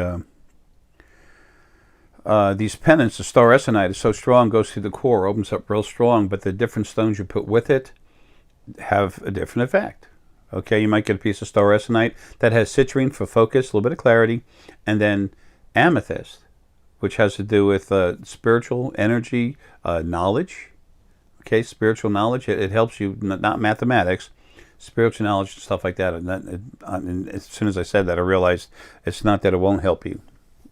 A: these pendants, the star essonite is so strong, goes through the core, opens up real strong, but the different stones you put with it have a different effect. Okay, you might get a piece of star essonite that has citrine for focus, a little bit of clarity, and then amethyst, which has to do with spiritual energy, knowledge. Okay, spiritual knowledge. It helps you, not mathematics, spiritual knowledge and stuff like that. And as soon as I said that, I realized it's not that it won't help you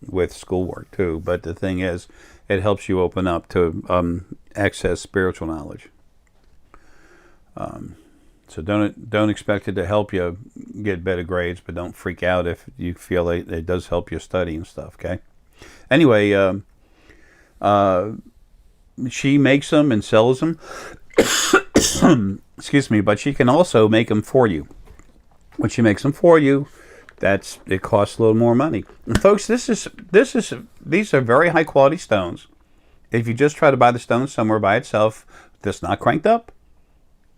A: with schoolwork too, but the thing is, it helps you open up to access spiritual knowledge. So don't expect it to help you get better grades, but don't freak out if you feel it does help you study and stuff. Okay. Anyway, she makes them and sells them. Excuse me, but she can also make them for you. When she makes them for you, it costs a little more money. And folks, these are very high quality stones. If you just try to buy the stone somewhere by itself that's not cranked up,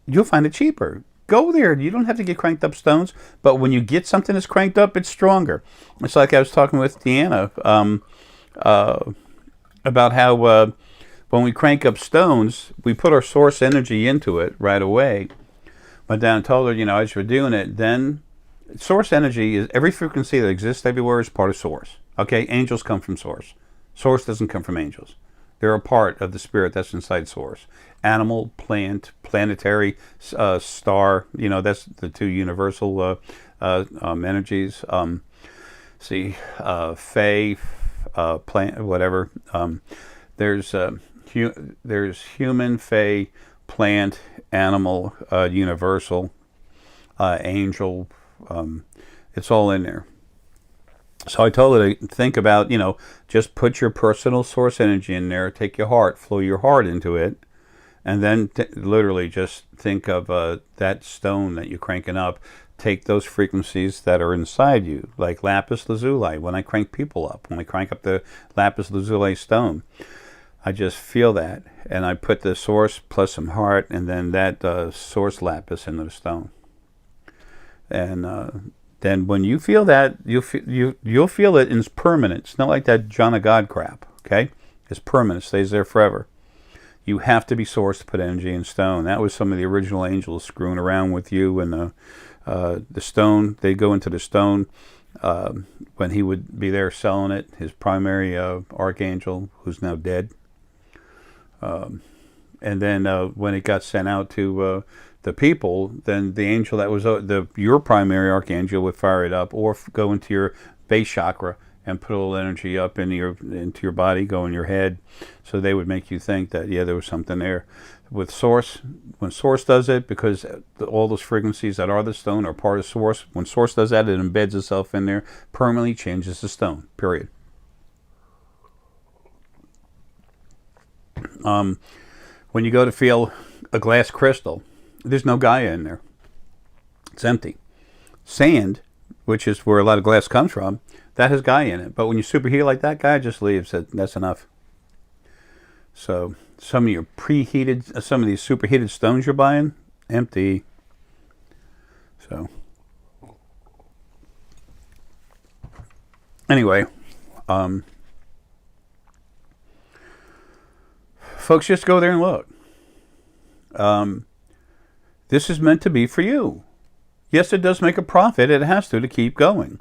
A: you'll find it cheaper. Go there. You don't have to get cranked up stones, but when you get something that's cranked up, it's stronger. It's like I was talking with Deanna about how when we crank up stones, we put our source energy into it right away. But then I told her, as we're doing it, then source energy is every frequency that exists everywhere is part of source. Okay, angels come from source. Source doesn't come from angels. They're a part of the spirit that's inside source. Animal, plant, planetary, star. That's the two universal energies. Fae, plant, whatever. There's human, fae, plant, animal, universal, angel. It's all in there. So I told her to think about, just put your personal source energy in there, take your heart, flow your heart into it, and then literally just think of that stone that you're cranking up. Take those frequencies that are inside you, like lapis lazuli. When I crank people up, when I crank up the lapis lazuli stone, I just feel that, and I put the source plus some heart, and then that source lapis into the stone. And then when you feel that, you'll feel it in its permanence. It's not like that John of God crap. Okay, it's permanent, stays there forever. You have to be sourced to put energy in stone. That was some of the original angels screwing around with you, and the stone. They go into the stone when he would be there selling it. His primary archangel, who's now dead. And then when it got sent out to the people, then the angel that was your primary archangel would fire it up, or go into your base chakra and put a little energy up into your body, go in your head, so they would make you think that there was something there. With source, when source does it, because all those frequencies that are the stone are part of source. When source does that, it embeds itself in there, permanently changes the stone. Period. When you go to feel a glass crystal, there's no Gaia in there. It's empty. Sand, which is where a lot of glass comes from, that has Gaia in it. But when you superheat like that, Gaia just leaves. That's enough. So some of your preheated, some of these superheated stones you're buying, empty. So anyway, folks, just go there and look. This is meant to be for you. Yes, it does make a profit. It has to keep going.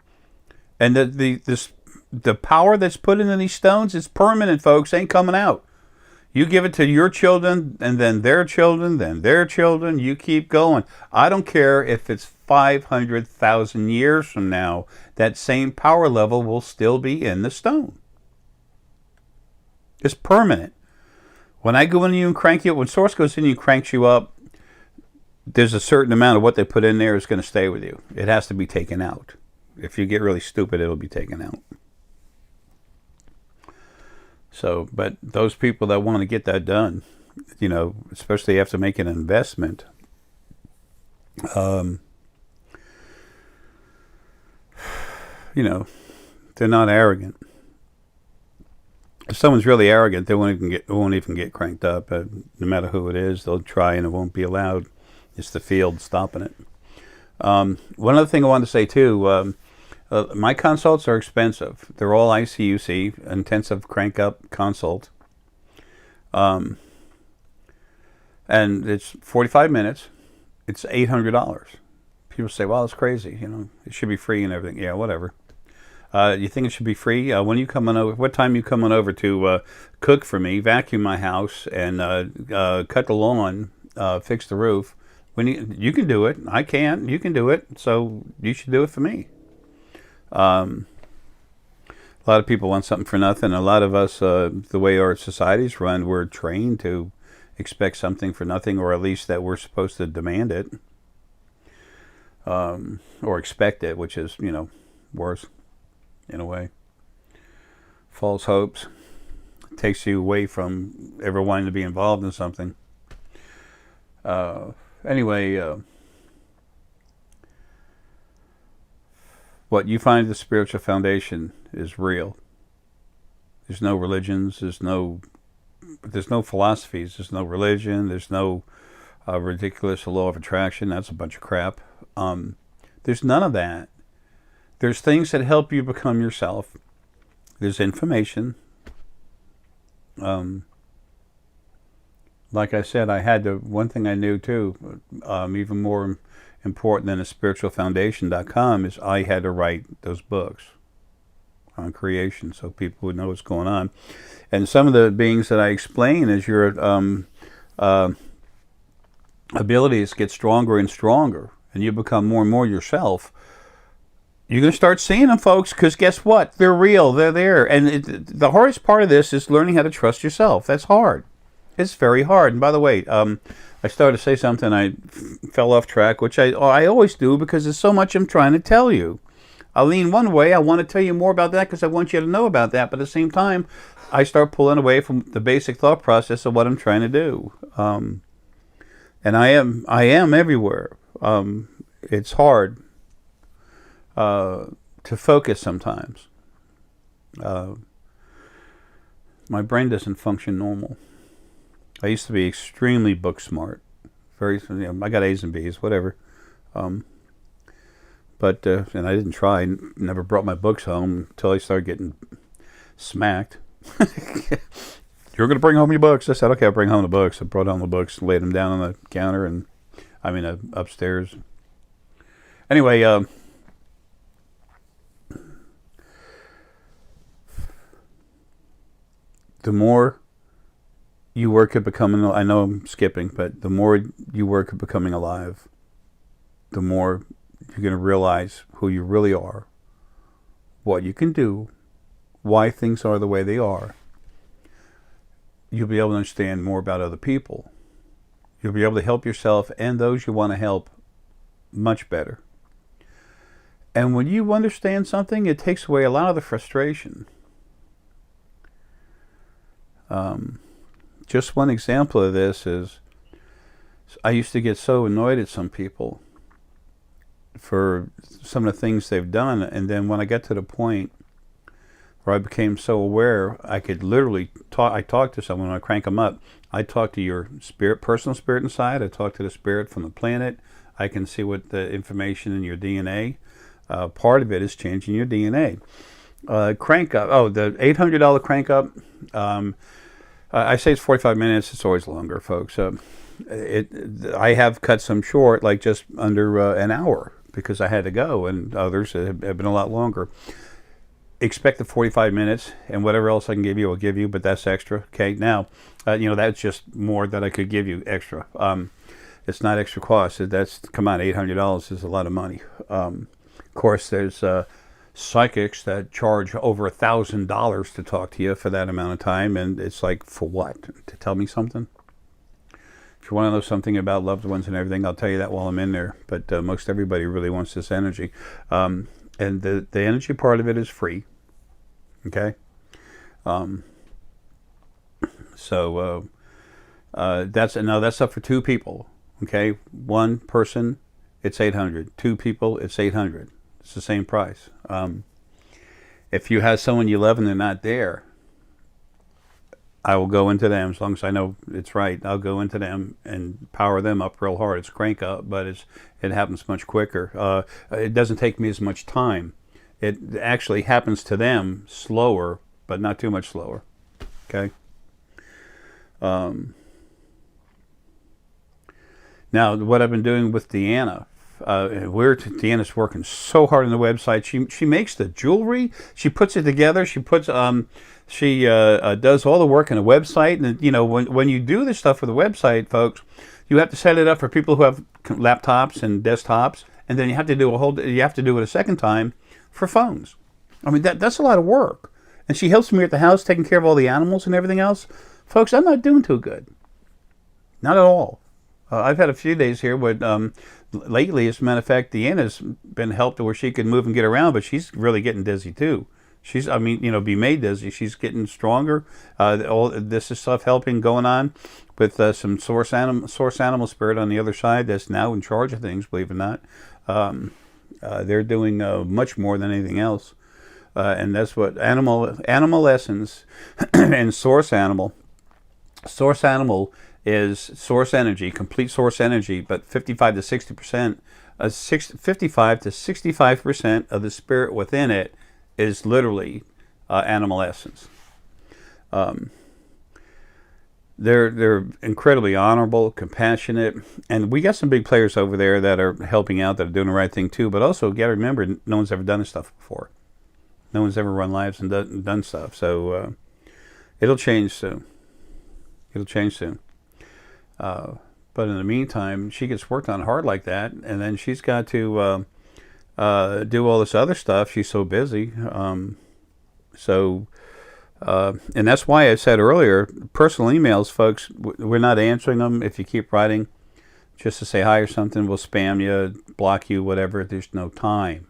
A: And the power that's put into these stones is permanent, folks. Ain't coming out. You give it to your children, and then their children, then their children. You keep going. I don't care if it's 500,000 years from now. That same power level will still be in the stone. It's permanent. When I go in you and crank you, when Source goes in you and cranks you up, there's a certain amount of what they put in there is going to stay with you. It has to be taken out. If you get really stupid, it'll be taken out. So, but those people that want to get that done, especially after making an investment, they're not arrogant. If someone's really arrogant, they won't even get cranked up. No matter who it is, they'll try and it won't be allowed. It's the field stopping it. One other thing I wanted to say too, my consults are expensive. They're all ICUC, intensive crank up consult. And it's 45 minutes. It's $800. People say, well, it's crazy. It should be free and everything. Yeah, whatever. You think it should be free? When you coming over? What time you coming over to cook for me, vacuum my house, and cut the lawn, fix the roof? When you can do it, I can't. You can do it, so you should do it for me. A lot of people want something for nothing. A lot of us, the way our society's run, we're trained to expect something for nothing, or at least that we're supposed to demand it, or expect it, which is worse. In a way, false hopes takes you away from ever wanting to be involved in something. Anyway, what you find the spiritual foundation is real. There's no religions. There's no philosophies. There's no religion. There's no ridiculous law of attraction. That's a bunch of crap. There's none of that. There's things that help you become yourself. There's information. Like I said, one thing I knew too, even more important than a spiritualfoundation.com, is I had to write those books on creation so people would know what's going on. And some of the beings that I explain as your abilities get stronger and stronger, and you become more and more yourself, You're going to start seeing them, folks, because guess what? They're real. They're there. And the hardest part of this is learning how to trust yourself. That's hard. It's very hard. And by the way, I started to say something. I fell off track, which I always do because there's so much I'm trying to tell you. I lean one way. I want to tell you more about that because I want you to know about that. But at the same time, I start pulling away from the basic thought process of what I'm trying to do. And I am everywhere. It's hard to focus sometimes. My brain doesn't function normal. I used to be extremely book smart. Very, I got A's and B's, whatever. But and I didn't try. Never brought my books home until I started getting smacked. You're going to bring home your books. I said, okay, I'll bring home the books. I brought home the books, laid them down on the counter, and upstairs. Anyway, the more you work at becoming, I know I'm skipping, but the more you work at becoming alive, the more you're going to realize who you really are, what you can do, why things are the way they are. You'll be able to understand more about other people. You'll be able to help yourself and those you want to help much better. And when you understand something, it takes away a lot of the frustration. Just one example of this is I used to get so annoyed at some people for some of the things they've done, and then when I got to the point where I became so aware, I could literally talk. I talk to someone, I crank them up. I talk to your spirit, personal spirit inside. I talk to the spirit from the planet. I can see what the information in your DNA. Part of it is changing your DNA. Crank up. Oh, the $800 crank up. I say it's 45 minutes. It's always longer, folks. I have cut some short, like just under an hour, because I had to go, and others have been a lot longer. Expect the 45 minutes, and whatever else I can give you, I'll give you, but that's extra. Okay, now, that's just more that I could give you extra. It's not extra cost. Come on, $800 is a lot of money. Of course, there's psychics that charge over $1,000 to talk to you for that amount of time, and it's like, for what? To tell me something? If you want to know something about loved ones and everything, I'll tell you that while I'm in there. But most everybody really wants this energy, and the energy part of it is free. Okay, so that's up for two people. Okay, one person, it's $800. Two people, it's $800. It's the same price. If you have someone you love and they're not there, I will go into them as long as I know it's right. I'll go into them and power them up real hard. It's crank up, but it happens much quicker. It doesn't take me as much time. It actually happens to them slower, but not too much slower. Okay. Now, what I've been doing with Deanna. Deanna's working so hard on the website. She makes the jewelry. She puts it together. She does all the work on the website. And when you do this stuff for the website, folks, you have to set it up for people who have laptops and desktops, and then you have to do it a second time for phones. I mean, that's a lot of work. And she helps me at the house, taking care of all the animals and everything else. Folks, I'm not doing too good. Not at all. I've had a few days here where lately, as a matter of fact, Deanna's been helped to where she can move and get around, but she's really getting dizzy too. Be made dizzy. She's getting stronger. All this is stuff helping going on with some source animal spirit on the other side that's now in charge of things, believe it or not. They're doing much more than anything else. And that's what animal essence and source animal. Source animal is source energy, complete source energy, but 55 to 65% of the spirit within it is literally animal essence. They're incredibly honorable, compassionate, and we got some big players over there that are helping out, that are doing the right thing too. But also, you got to remember, no one's ever done this stuff before. No one's ever run lives and done stuff. So it'll change soon. But in the meantime, she gets worked on hard like that, and then she's got to do all this other stuff. She's so busy. And that's why I said earlier, personal emails, folks, we're not answering them. If you keep writing just to say hi or something, we'll spam you, block you, whatever. There's no time.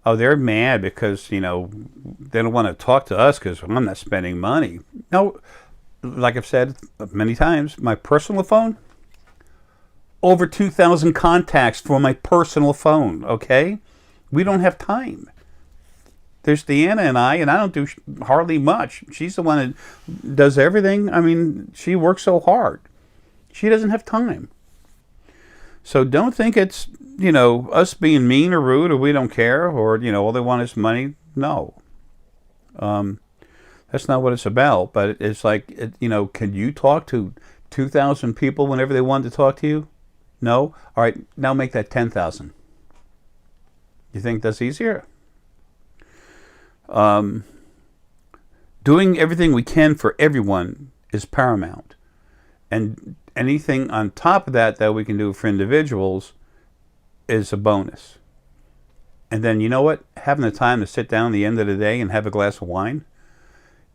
A: Oh, they're mad because, they don't want to talk to us because I'm not spending money. No, like I've said many times, my personal phone, over 2,000 contacts for my personal phone, okay? We don't have time. There's Deanna and I don't do hardly much. She's the one that does everything. I mean, she works so hard. She doesn't have time. So don't think it's, us being mean or rude or we don't care or, all they want is money. No. That's not what it's about. But it's like, can you talk to 2,000 people whenever they want to talk to you? No? All right, now make that 10,000. You think that's easier? Doing everything we can for everyone is paramount. And anything on top of that we can do for individuals is a bonus. And then, you know what? Having the time to sit down at the end of the day and have a glass of wine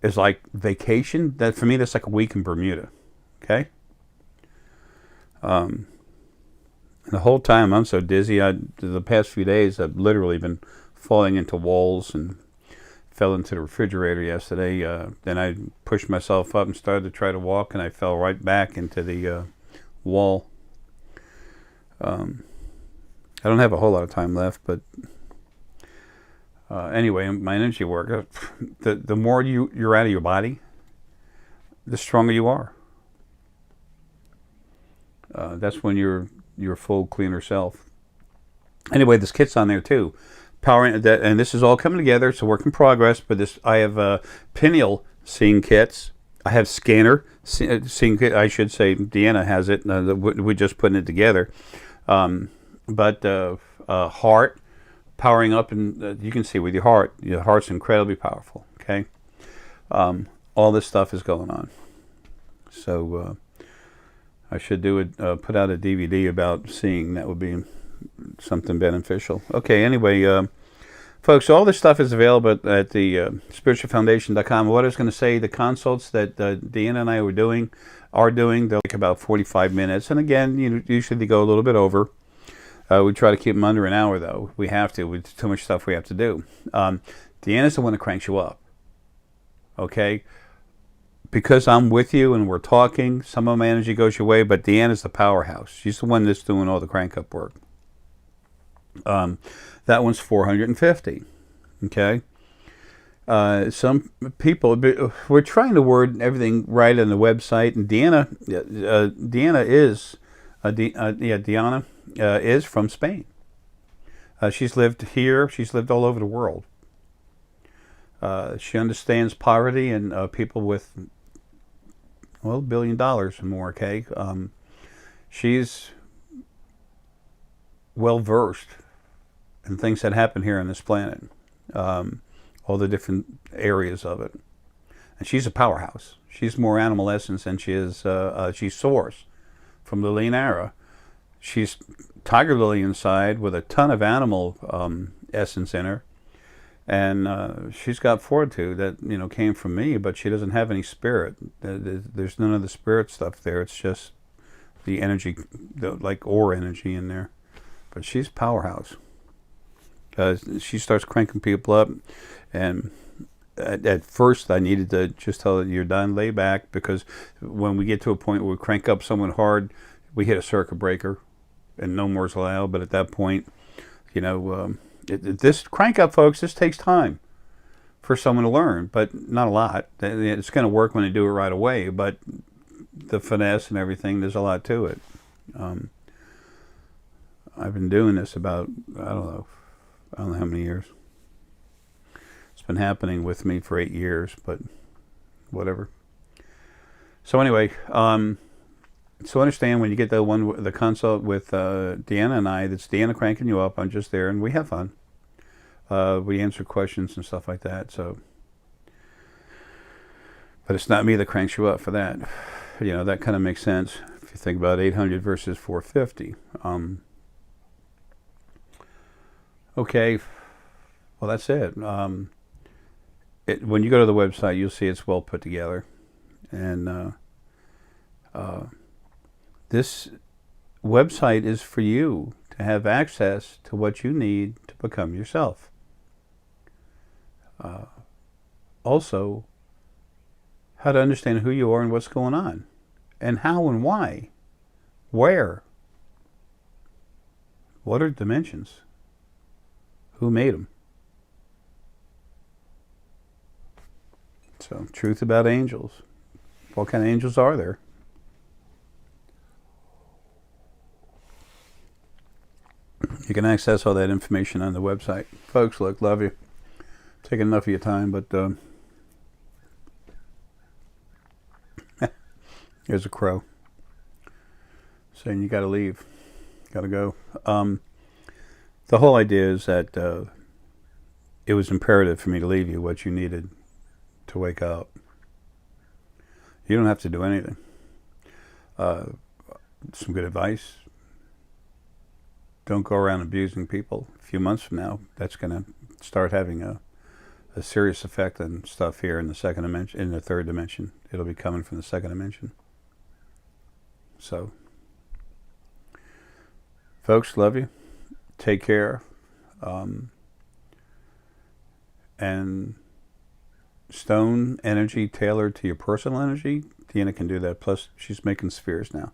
A: is like vacation. That for me, that's like a week in Bermuda. Okay? The whole time I'm so dizzy. The past few days, I've literally been falling into walls and fell into the refrigerator yesterday. Then I pushed myself up and started to try to walk, and I fell right back into the wall. I don't have a whole lot of time left, but anyway, my energy work. The more you're out of your body, the stronger you are. That's when you're your full, cleaner self. Anyway, this kit's on there too. Powering that, and this is all coming together. It's a work in progress. But this, I have pineal seeing kits. I have scanner seeing kit. I should say Deanna has it. We're just putting it together. But heart powering up, and you can see with your heart. Your heart's incredibly powerful. Okay, all this stuff is going on. So I should do it. Put out a DVD about seeing. That would be something beneficial. Okay, anyway, folks, all this stuff is available at the spiritualfoundation.com. What I was going to say, the consults that Deanna and I are doing, they're like about 45 minutes. And again, usually they go a little bit over. We try to keep them under an hour, though. We have to. With too much stuff we have to do. Deanna's the one that cranks you up. Okay? Because I'm with you and we're talking, some of my energy goes your way, but Deanna's the powerhouse. She's the one that's doing all the crank up work. That one's $450. Okay. Some people, we're trying to word everything right on the website, and Deanna is from Spain. She's lived here. She's lived all over the world. She understands poverty and people with, $1 billion or more. Okay. She's well versed and things that happen here on this planet, all the different areas of it. And she's a powerhouse. She's more animal essence than she is, she's source from the Lean Arae. She's tiger lily inside with a ton of animal essence in her. And she's got fortitude that, came from me, but she doesn't have any spirit. There's none of the spirit stuff there. It's just the energy, like ore energy in there. But she's powerhouse. She starts cranking people up, and at first I needed to just tell her, you're done, lay back, because when we get to a point where we crank up someone hard, we hit a circuit breaker, and no more is allowed. But at that point, this crank up, folks, this takes time for someone to learn, but not a lot. It's going to work when they do it right away, but the finesse and everything, there's a lot to it. I've been doing this about, I don't know how many years. It's been happening with me for 8 years, but whatever. So anyway, so understand when you get the consult with Deanna and I, that's Deanna cranking you up. I'm just there, and we have fun. We answer questions and stuff like that. So, but it's not me that cranks you up for that. That kind of makes sense if you think about 800 versus 450. Okay, well, that's it. When you go to the website, you'll see it's well put together. And this website is for you to have access to what you need to become yourself. Also, how to understand who you are and what's going on, and how and why, where, what are dimensions, who made them. So, truth about angels. What kind of angels are there? You can access all that information on the website. Folks, look, love you. Taking enough of your time, but there's a crow saying you got to leave, got to go. The whole idea is that it was imperative for me to leave you what you needed to wake up. You don't have to do anything. Some good advice. Don't go around abusing people. A few months from now, that's going to start having a serious effect on stuff here in the second dimension, in the third dimension. It'll be coming from the second dimension. So, folks, love you. Take care. And stone energy tailored to your personal energy, Tina can do that. Plus, she's making spheres now.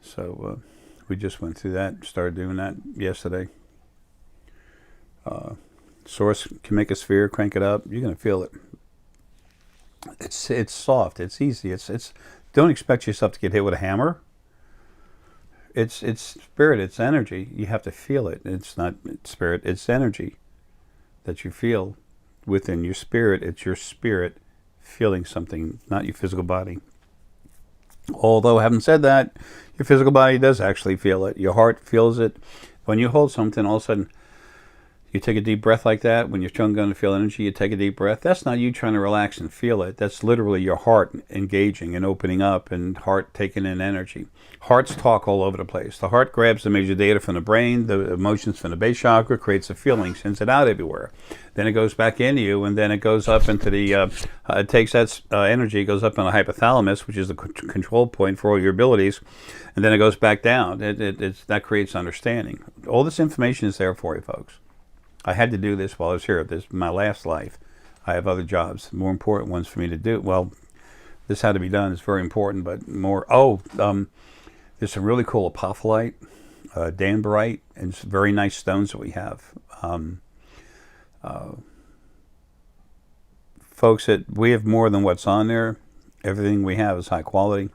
A: So, we just went through that, started doing that yesterday. Source can make a sphere, crank it up, you're going to feel it. It's soft, it's easy. It's don't expect yourself to get hit with a hammer. It's spirit, it's energy. You have to feel it. It's not spirit, it's energy that you feel within your spirit. It's your spirit feeling something, not your physical body. Although, having said that, your physical body does actually feel it. Your heart feels it. When you hold something, all of a sudden, you take a deep breath like that. When you're going to feel energy, you take a deep breath. That's not you trying to relax and feel it. That's literally your heart engaging and opening up, and heart taking in energy. Hearts talk all over the place. The heart grabs the major data from the brain, the emotions from the base chakra, creates a feeling, sends it out everywhere. Then it goes back into you, and then it goes up into the, it takes that energy, goes up in the hypothalamus, which is the control point for all your abilities, and then it goes back down. That creates understanding. All this information is there for you, folks. I had to do this while I was here. This is my last life. I have other jobs, more important ones for me to do. Well, this had to be done. It's very important, but more. There's some really cool apophyllite, danbarite, and some very nice stones that we have. Folks, we have more than what's on there. Everything we have is high quality.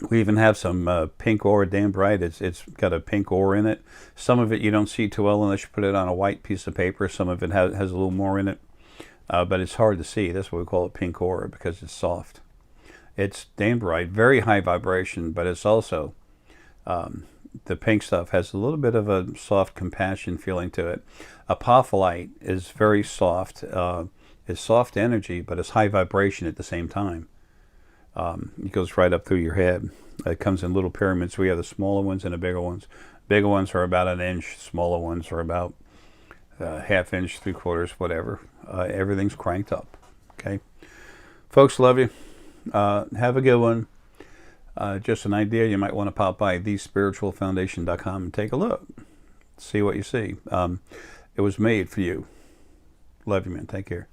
A: We even have some pink ore danbarite. It's got a pink ore in it. Some of it you don't see too well unless you put it on a white piece of paper. Some of it has a little more in it. But it's hard to see. That's why we call it pink ore, because it's soft. It's danbarite, very high vibration, but it's also, the pink stuff has a little bit of a soft compassion feeling to it. Apophyllite is very soft. It's soft energy, but it's high vibration at the same time. It goes right up through your head. It comes in little pyramids. We have the smaller ones and the bigger ones. Bigger ones are about an inch. Smaller ones are about half inch, 3/4, whatever. Everything's cranked up. Okay, folks, love you. Have a good one. Just an idea, you might want to pop by thespiritualfoundation.com and take a look. See what you see. It was made for you. Love you, man. Take care.